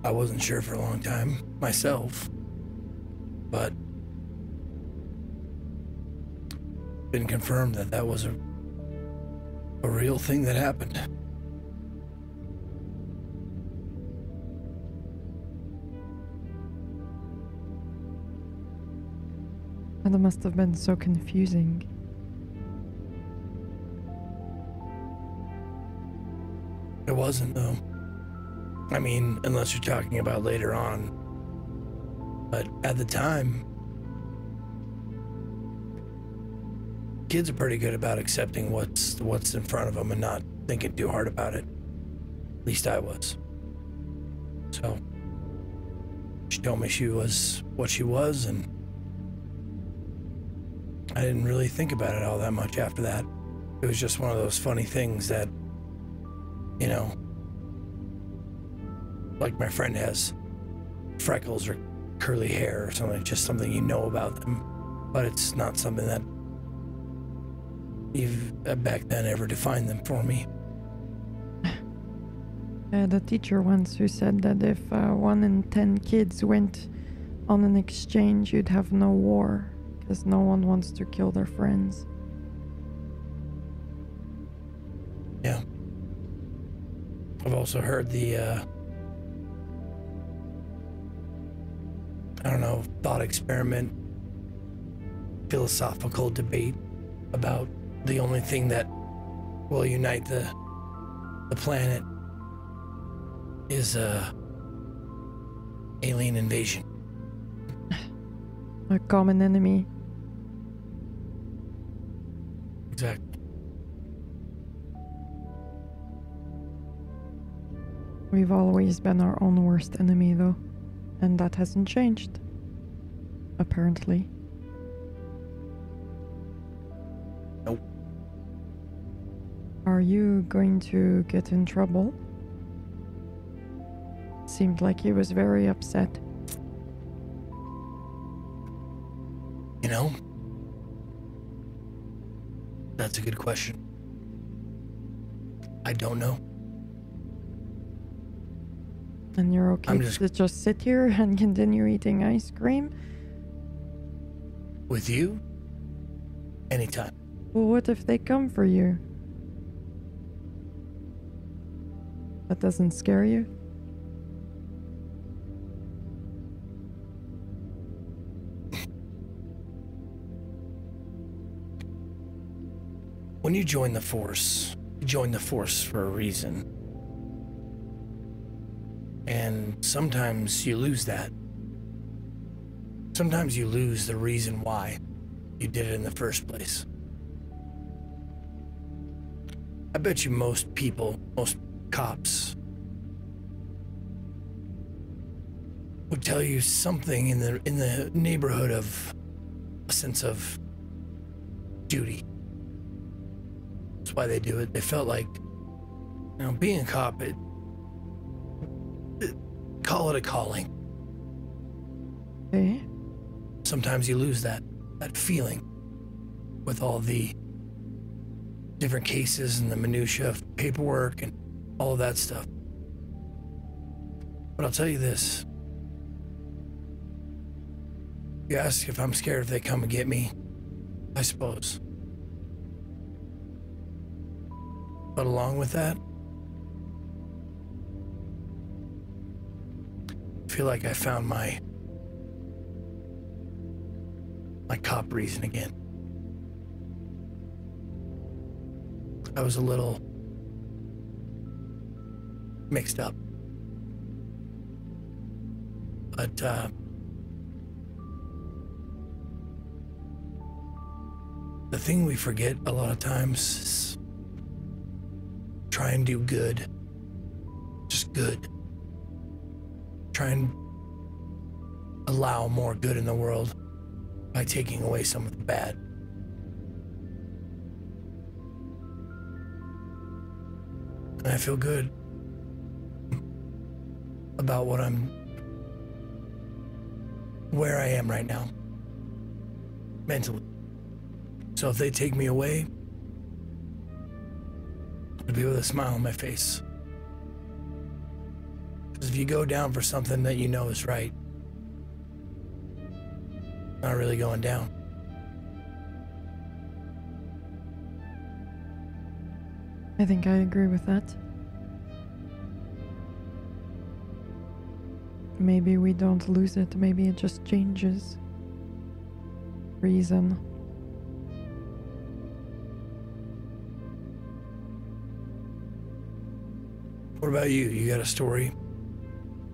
I wasn't sure for a long time myself, but been confirmed that that was a real thing that happened. And it must have been so confusing. It wasn't, though. I mean, unless you're talking about later on. But at the time, kids are pretty good about accepting what's in front of them and not thinking too hard about it. At least I was. So So she told me she was what she was, and I didn't really think about it all that much after that. It was just one of those funny things that, you know, like my friend has freckles or curly hair or something, just something you know about them, but it's not something that you've back then ever defined them for me. I had a teacher once who said that if 1 in 10 kids went on an exchange, you'd have no war, because no one wants to kill their friends. Yeah. I've also heard the, I don't know, thought experiment, philosophical debate about the only thing that will unite the planet is alien invasion. A common enemy. Exactly. We've always been our own worst enemy, though, and that hasn't changed. Apparently. Nope. Are you going to get in trouble? Seemed like he was very upset. You know, that's a good question. I don't know. And you're okay to just sit here and continue eating ice cream? With you? Anytime. Well, what if they come for you? That doesn't scare you? When you join the Force, you join the Force for a reason. And sometimes you lose that. Sometimes you lose the reason why you did it in the first place. I bet you most people, most cops, would tell you something in the neighborhood of a sense of duty. That's why they do it. They felt like, you know, being a cop, call it a calling. Okay. Sometimes you lose that feeling with all the different cases and the minutia of paperwork and all of that stuff. But I'll tell you this. You ask if I'm scared if they come and get me, I suppose. But along with that, I feel like I found my cop reason again. I was a little mixed up. But the thing we forget a lot of times is try and do good. Just good. Try and allow more good in the world by taking away some of the bad. And I feel good about where I am right now, mentally. So if they take me away, I'll be with a smile on my face. Because if you go down for something that you know is right, not really going down. I think I agree with that. Maybe we don't lose it, maybe it just changes. Reason. What about you? You got a story?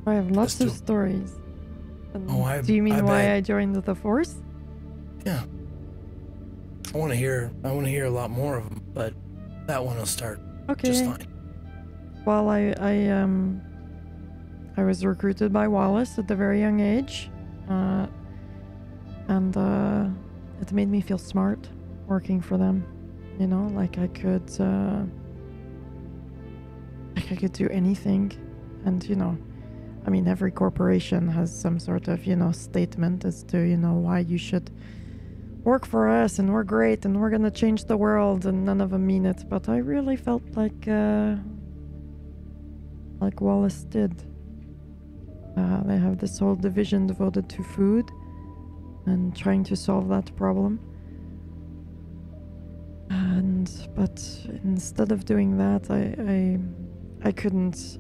I have lots of stories. Oh, do you mean why bet. I joined the Force? Yeah. I want to hear a lot more of them, but that one will start Okay. just fine. Well, I I was recruited by Wallace at a very young age. And it made me feel smart working for them. You know, like I could do anything. And, you know, I mean, every corporation has some sort of, you know, statement as to, you know, why you should work for us and we're great and we're gonna change the world, and none of them mean it. But I really felt like Wallace did. They have this whole division devoted to food and trying to solve that problem. But instead of doing that, I couldn't.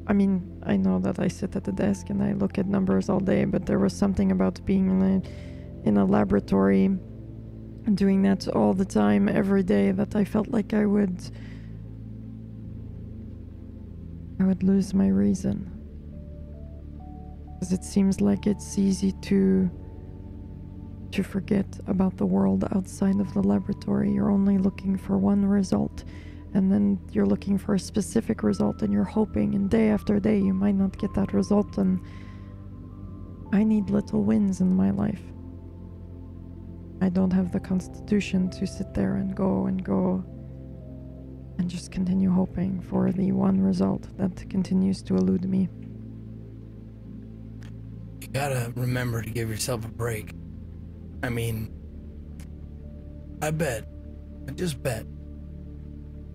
I mean, I know that I sit at the desk and I look at numbers all day, but there was something about being in a laboratory and doing that all the time, every day, that I felt like I would lose my reason. Because it seems like it's easy to forget about the world outside of the laboratory. You're only looking for one result, and then you're looking for a specific result, and you're hoping, and day after day you might not get that result. And I need little wins in my life. I don't have the constitution to sit there and go and just continue hoping for the one result that continues to elude me. You gotta remember to give yourself a break. I mean, I just bet,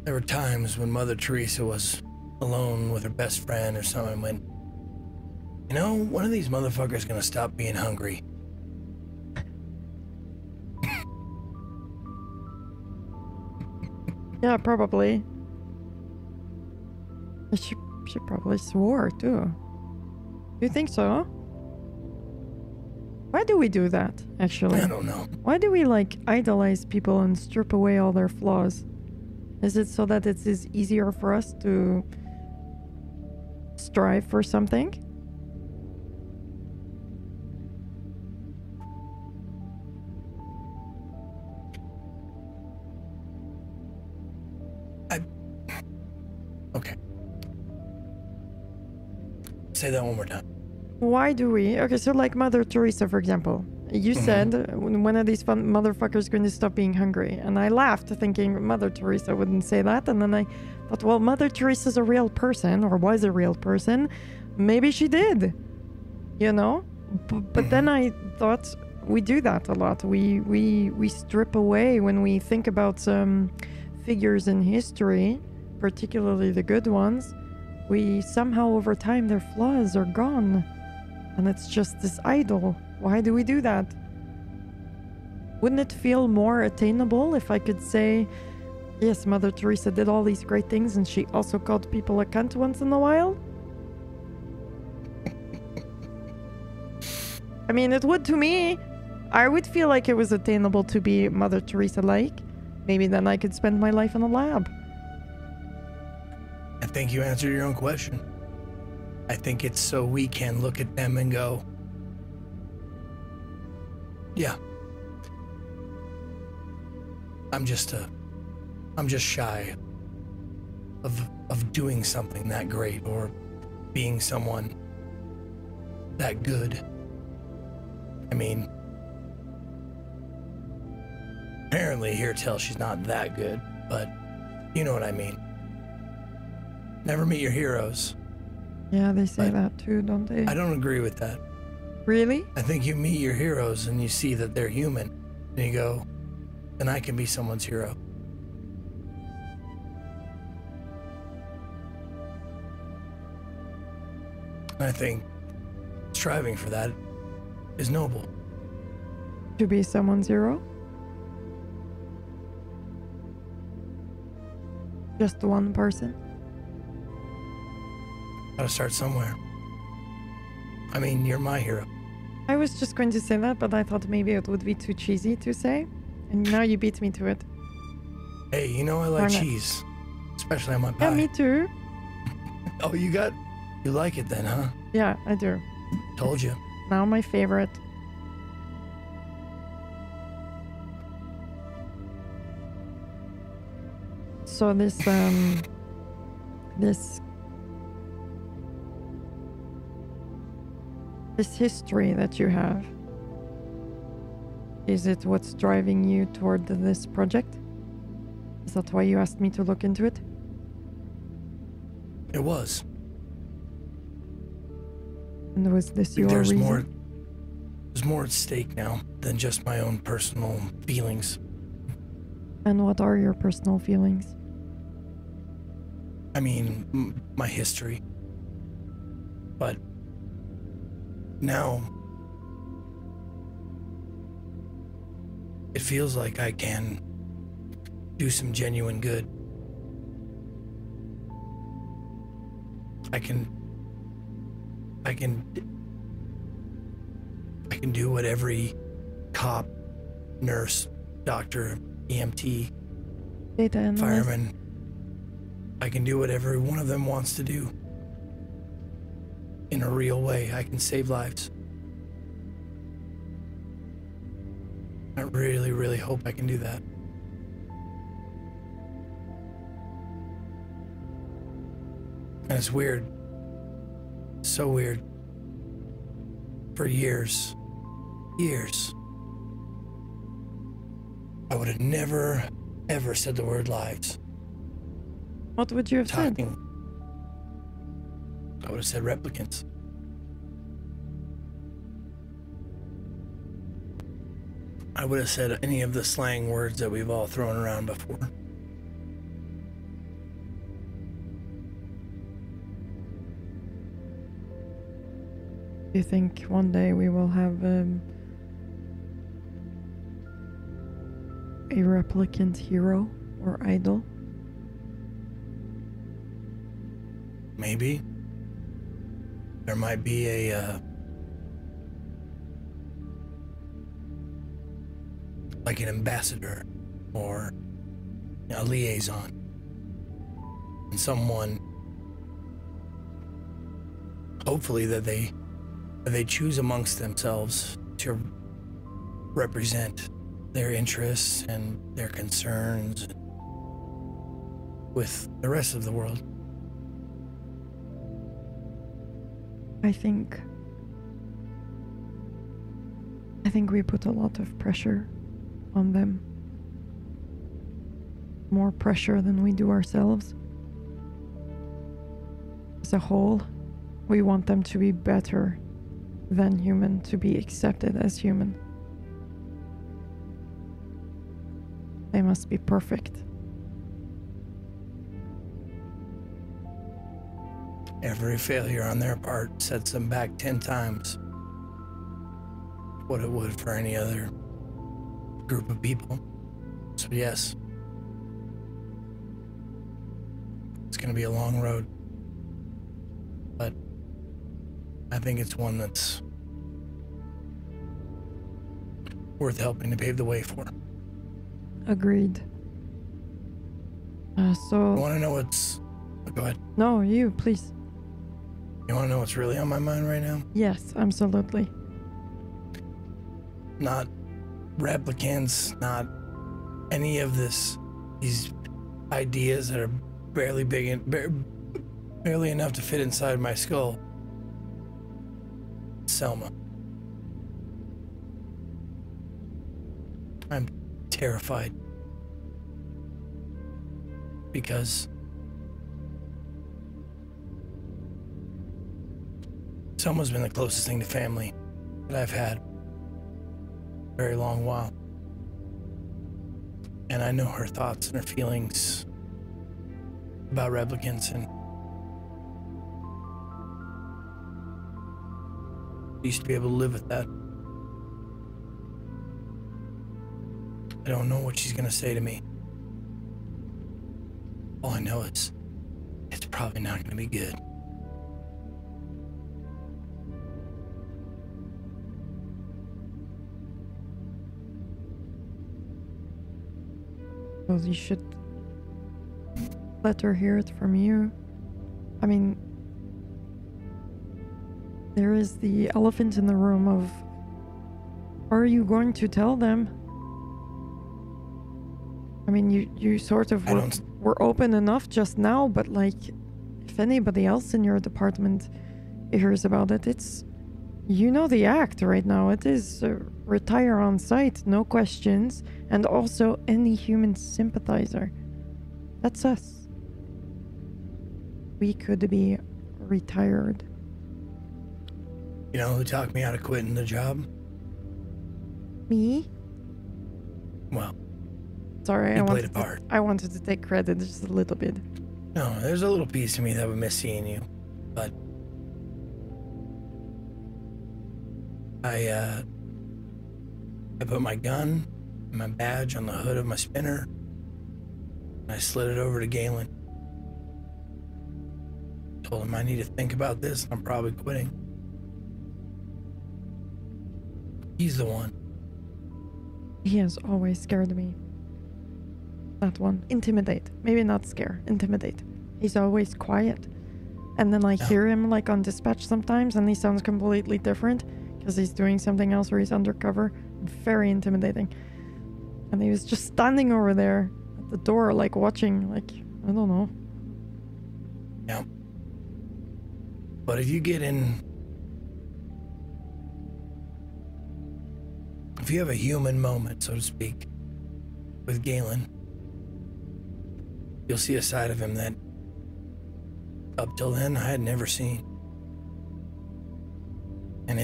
there were times when Mother Teresa was alone with her best friend or something when, you know, one of these motherfuckers gonna stop being hungry. Yeah, probably. She probably swore too. You think so? Why do we do that, actually? I don't know. Why do we, like, idolize people and strip away all their flaws? Is it so that it is easier for us to strive for something? Okay. Say that one more time. Why do we? Okay, so like Mother Teresa, for example. You said, when are these fun motherfuckers going to stop being hungry? And I laughed, thinking Mother Teresa wouldn't say that. And then I thought, well, Mother Teresa's a real person, or was a real person. Maybe she did, you know? But then I thought, we do that a lot. We strip away when we think about figures in history, particularly the good ones. We somehow, over time, their flaws are gone. And it's just this idol. Why do we do that? Wouldn't it feel more attainable if I could say, yes, Mother Teresa did all these great things and she also called people a cunt once in a while? I mean, it would to me. I would feel like it was attainable to be Mother Teresa-like. Maybe then I could spend my life in a lab. I think you answered your own question. I think it's so we can look at them and go, yeah, I'm just shy of doing something that great or being someone that good. I mean, apparently here tells she's not that good, but you know what I mean. Never meet your heroes. Yeah, they say that too, don't they? I don't agree with that. Really? I think you meet your heroes and you see that they're human, and you go, then I can be someone's hero. And I think striving for that is noble. To be someone's hero? Just one person? Gotta start somewhere. I mean, you're my hero. I was just going to say that, but I thought maybe it would be too cheesy to say. And now you beat me to it. Hey, you know I like cheese. Especially on my pie. Yeah, me too. Oh, you like it then, huh? Yeah, I do. Told you. Now my favorite. So this This history that you have, is it what's driving you toward this project? Is that why you asked me to look into it? It was. And was this your reason? There's more at stake now than just my own personal feelings. And what are your personal feelings? I mean, my history. But now it feels like I can do some genuine good. I can do what every cop, nurse, doctor, EMT, Data analyst? fireman, I can do what every one of them wants to do. In a real way, I can save lives. I really, really hope I can do that. And it's weird. So weird. For years, I would have never, ever said the word lives. What would you have said? I would have said replicants. I would have said any of the slang words that we've all thrown around before. Do you think one day we will have a replicant hero or idol? Maybe. There might be a, like an ambassador or a liaison. And someone, hopefully that they choose amongst themselves to represent their interests and their concerns with the rest of the world. I think we put a lot of pressure on them. More pressure than we do ourselves. As a whole, we want them to be better than human, to be accepted as human. They must be perfect. Every failure on their part sets them back 10 times what it would for any other group of people. So yes, it's going to be a long road, but I think it's one that's worth helping to pave the way for. Agreed. So... You want to know what's... Go ahead. No, you, please. You want to know what's really on my mind right now? Yes, absolutely. Not replicants, not any of these ideas that are barely big and barely enough to fit inside my skull. Selma. I'm terrified because Selma's been the closest thing to family that I've had a very long while. And I know her thoughts and her feelings about replicants, and I used to be able to live with that. I don't know what she's gonna say to me. All I know is it's probably not gonna be good. Well, you should let her hear it from you. I mean, there is the elephant in the room of, are you going to tell them? I mean, you sort of were open enough just now, but like, if anybody else in your department hears about it, it's You know the act right now. It is retire on sight, no questions, and also any human sympathizer. That's us. We could be retired. You know who talked me out of quitting the job? Me? Well, Sorry, you played a part. I wanted to take credit just a little bit. No, there's a little piece of me that would miss seeing you, but I put my gun and my badge on the hood of my spinner, and I slid it over to Galen. Told him I need to think about this, and I'm probably quitting. He's the one. He has always scared me. That one. Intimidate. Maybe not scare. Intimidate. He's always quiet. And then I hear him like on dispatch sometimes and he sounds completely different because he's doing something else or he's undercover. Very intimidating. And he was just standing over there at the door like watching, like, I don't know. Yeah. But if you get in... If you have a human moment, so to speak, with Galen, you'll see a side of him that up till then I had never seen. And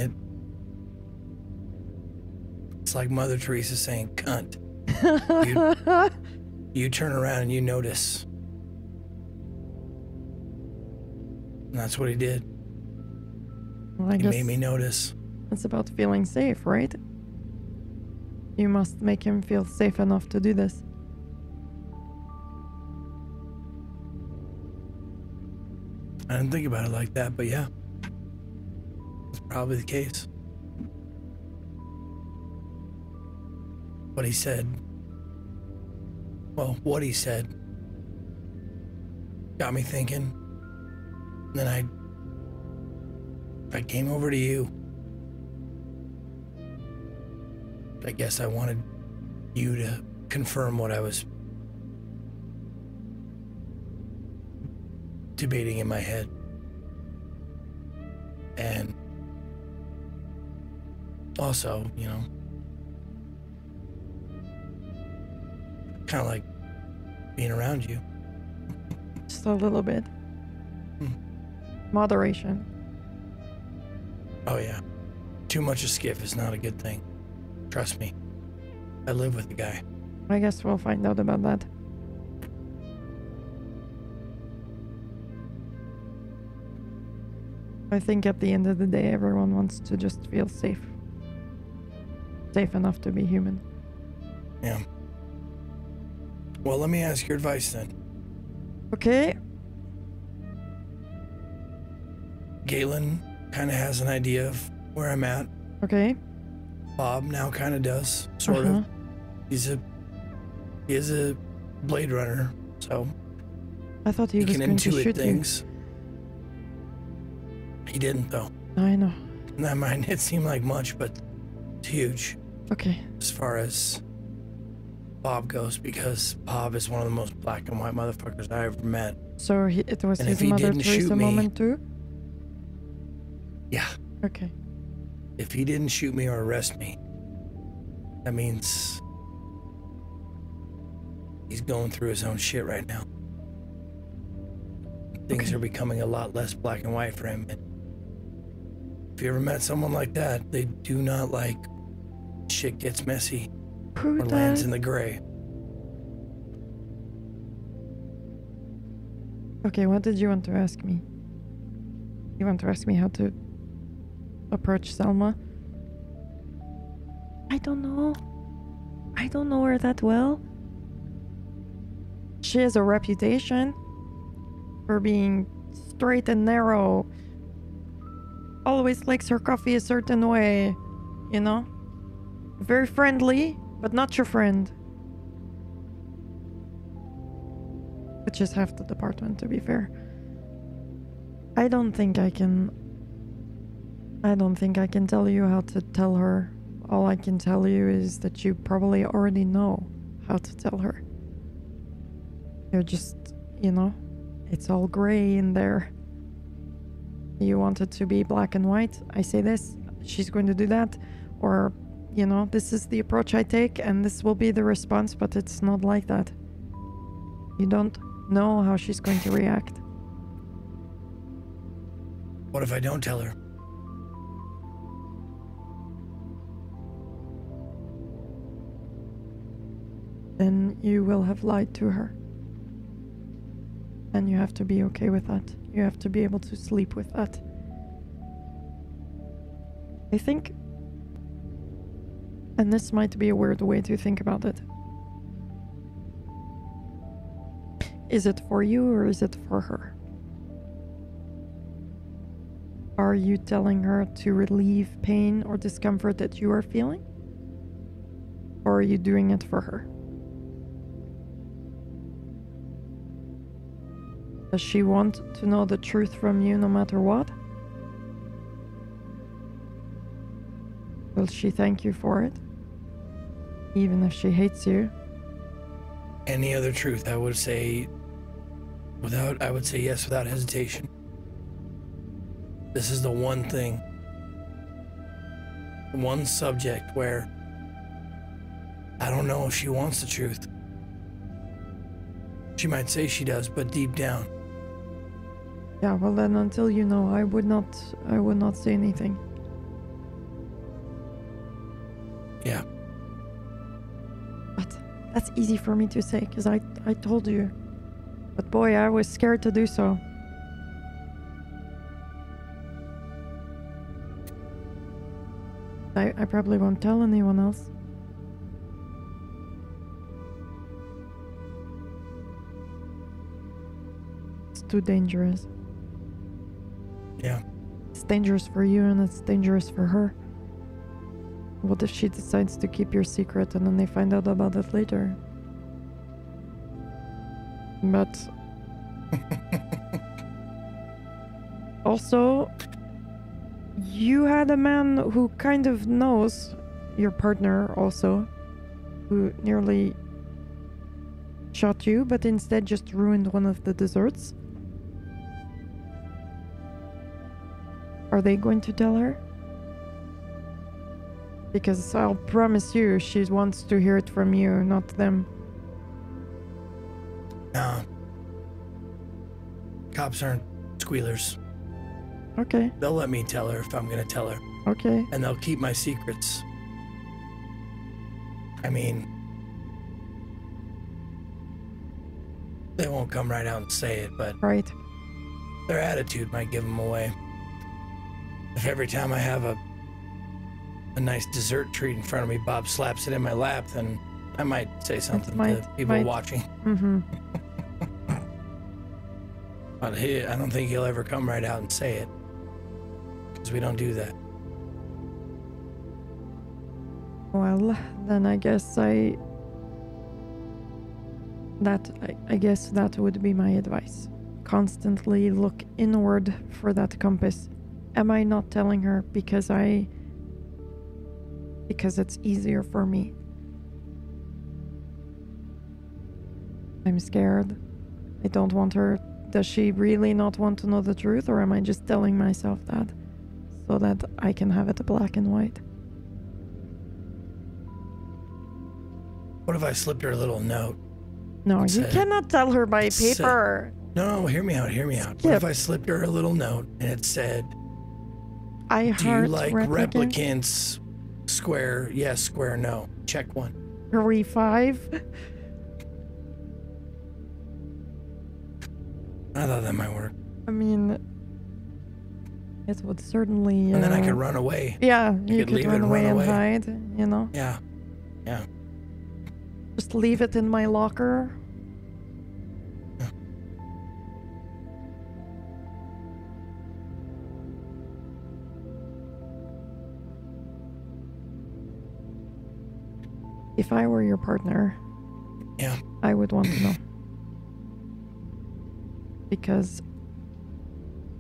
it's like Mother Teresa saying cunt. You turn around and you notice. And that's what he did. Well, I He guess made me notice. it's about feeling safe, right? You must make him feel safe enough to do this. I didn't think about it like that, but yeah. It's probably the case. What he said got me thinking. And then I came over to you. I guess I wanted you to confirm what I was debating in my head. And also, you know, kind of like being around you. Just a little bit. Moderation. Oh yeah. Too much of skiff is not a good thing. Trust me. I live with the guy. I guess we'll find out about that. I think at the end of the day, everyone wants to just feel safe. Safe enough to be human. Yeah. Well, let me ask your advice then. Okay. Galen kind of has an idea of where I'm at. Okay. Bob now kind of does, sort of. He is a Blade Runner, so I thought he was can going to intuit shoot things. He didn't, though. I know. In that mind, it seemed like much, but it's huge Okay. as far as Bob goes, because Bob is one of the most black and white motherfuckers I ever met. So it was And his if he Mother didn't shoot Teresa me- moment too? Yeah. Okay. If he didn't shoot me or arrest me, that means he's going through his own shit right now. Things are becoming a lot less black and white for him. And if you ever met someone like that, they do not like shit gets messy Who or lands does? in the gray. Okay, what did you want to ask me? You want to ask me how to approach Selma? I don't know. I don't know her that well. She has a reputation for being straight and narrow. Always likes her coffee a certain way, you know? Very friendly, but not your friend. Which is half the department, to be fair. I don't think I can tell you how to tell her. All I can tell you is that you probably already know how to tell her. You're just, you know, it's all gray in there. You want it to be black and white. I say this. she's going to do that, or, you know, this is the approach I take and this will be the response, but it's not like that. You don't know how she's going to react. What if I don't tell her? Then you will have lied to her. And you have to be okay with that. You have to be able to sleep with that. I think, and this might be a weird way to think about it, is it for you or is it for her? Are you telling her to relieve pain or discomfort that you are feeling? Or are you doing it for her? Does she want to know the truth from you no matter what? Will she thank you for it? Even if she hates you? Any other truth, I would say yes without hesitation. This is the one thing, one subject where I don't know if she wants the truth. She might say she does, but deep down. Yeah, well then until you know, I would not say anything. Yeah. But that's easy for me to say, because I told you. But boy, I was scared to do so. I probably won't tell anyone else. It's too dangerous. Yeah. It's dangerous for you and it's dangerous for her. What if she decides to keep your secret and then they find out about it later? But also, you had a man who kind of knows your partner also, who nearly shot you, but instead just ruined one of the desserts. Are they going to tell her? Because I'll promise you, she wants to hear it from you, not them. No. Cops aren't squealers. Okay. They'll let me tell her if I'm gonna tell her. Okay. And they'll keep my secrets. I mean, they won't come right out and say it, but Right. their attitude might give them away. If every time I have a nice dessert treat in front of me, Bob slaps it in my lap, then I might say something to people watching. Mm-hmm. But I don't think he'll ever come right out and say it, because we don't do that. Well, then I guess I guess that would be my advice. Constantly look inward for that compass. Am I not telling her because it's easier for me? I'm scared. I don't want her. Does she really not want to know the truth, or am I just telling myself that so that I can have it black and white? What if I slipped her a little note? No, you said- cannot tell her by said- paper. No, hear me out. What if I slipped her a little note and it said, I "Do you heart like replicants. replicants? Square yes, square no. Check one." 3-5. I thought that might work. I mean, it would certainly. And then I could run away. Yeah, you could could leave it run and away run and away. hide. You know, Yeah. Yeah. just leave it in my locker. Yeah. If I were your partner, Yeah. I would want to know. Because,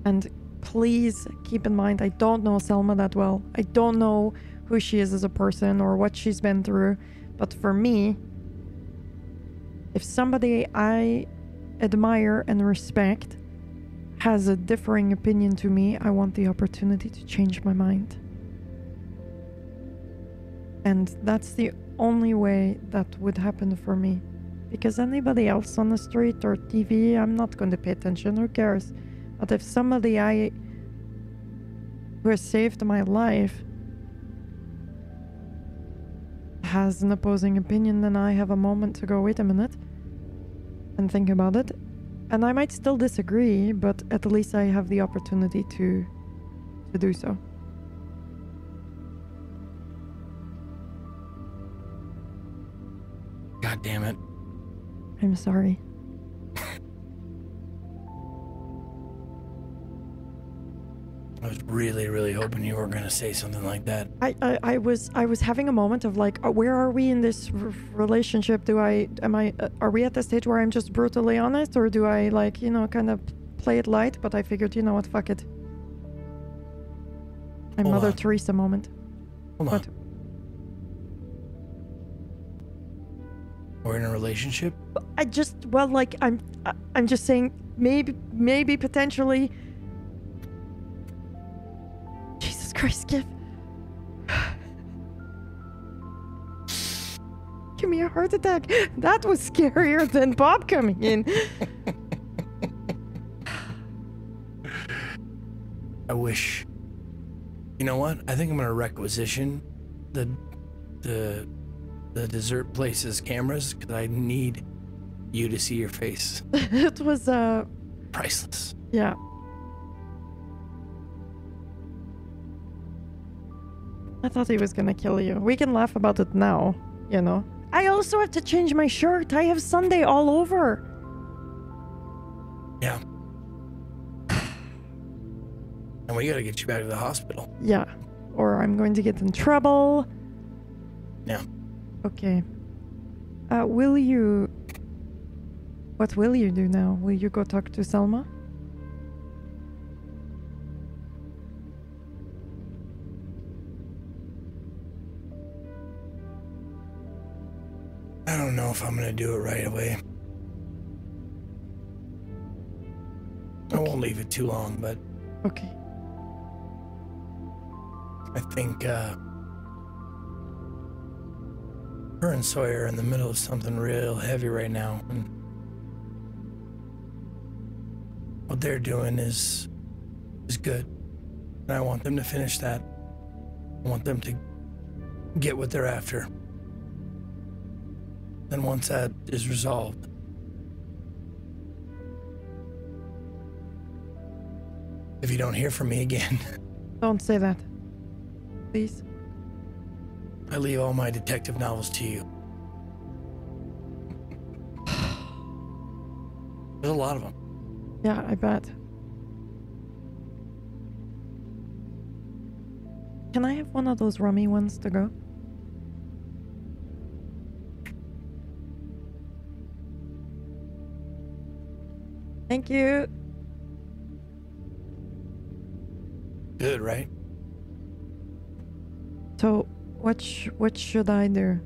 and please keep in mind, I don't know Selma that well. I don't know who she is as a person or what she's been through. But for me, if somebody I admire and respect has a differing opinion to me, I want the opportunity to change my mind. And that's the only way that would happen for me. Because anybody else on the street or TV, I'm not going to pay attention. Who cares? But if somebody who has saved my life has an opposing opinion, then I have a moment to go, wait a minute, and think about it. And I might still disagree, but at least I have the opportunity to do so. God damn it. I'm sorry. I was really, really hoping you were gonna say something like that. I was having a moment of like, where are we in this relationship? Are we at the stage where I'm just brutally honest, or do I, like, you know, kind of play it light? But I figured, you know what, fuck it. My Hold Mother on. Teresa moment. Hold What? on. We're in a relationship? I'm just saying, maybe potentially. Jesus Christ, give me a heart attack. That was scarier than Bob coming in. I wish. You know what? I think I'm gonna requisition the dessert place's cameras, because I need you to see your face. It was Priceless. yeah. I thought he was gonna kill you. We can laugh about it now, you know. I also have to change my shirt. I have Sunday all over. Yeah. And we gotta get you back to the hospital. Yeah. Or I'm going to get in trouble. Yeah. Okay. What will you do now? Will you go talk to Selma? I don't know if I'm gonna do it right away. I won't leave it too long, but Okay. I think her and Sawyer are in the middle of something real heavy right now, and what they're doing is good. And I want them to finish that. I want them to get what they're after. Then once that is resolved, if you don't hear from me again, Don't say that. Please. I leave all my detective novels to you. There's a lot of them. Yeah, I bet. Can I have one of those rummy ones to go? Thank you. Good, right? So, what should I do?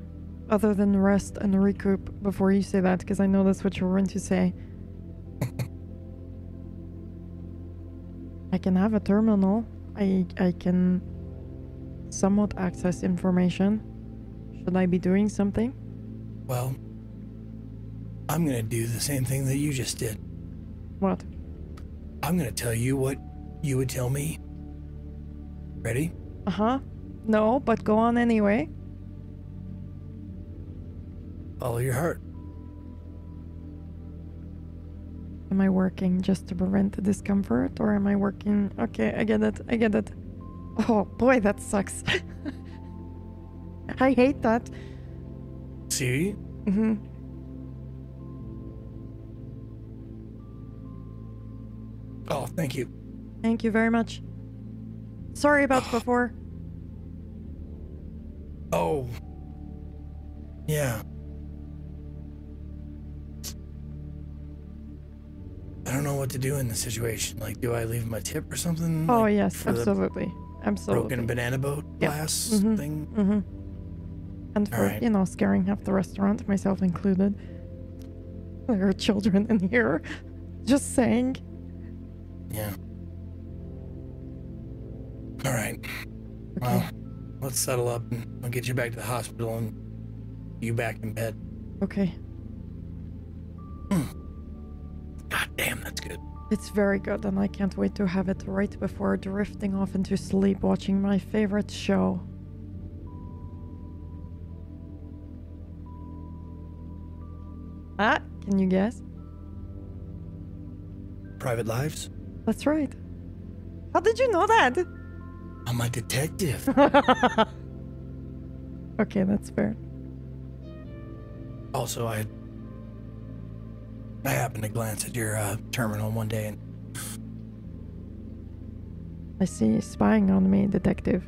Other than rest and recoup before you say that, because I know that's what you're going to say. I can have a terminal. I can somewhat access information. Should I be doing something? Well, I'm gonna do the same thing that you just did. What? I'm gonna tell you what you would tell me. Ready? Uh-huh. No, but go on anyway. Follow your heart. Am I working just to prevent the discomfort, or am I working... Okay, I get it. Oh, boy, that sucks. I hate that. See? Mm-hmm. Oh, thank you. Thank you very much. Sorry about before. Oh. Yeah. I don't know what to do in this situation. Like, do I leave him a tip or something? Oh, Like, yes, for the absolutely. Absolutely. broken banana boat Yeah. glass Mhm. thing? Mm-hmm. And for, Alright. you know, scaring half the restaurant, myself included. There are children in here. Just saying. Yeah. All right. Okay. Well, let's settle up and I'll get you back to the hospital and you back in bed. Okay. God damn, that's good. It's very good, and I can't wait to have it right before drifting off into sleep watching my favorite show. Ah, can you guess? Private Lives? That's right. How did you know that? I'm a detective. Okay, that's fair. Also, I happened to glance at your terminal one day and I see you spying on me, detective.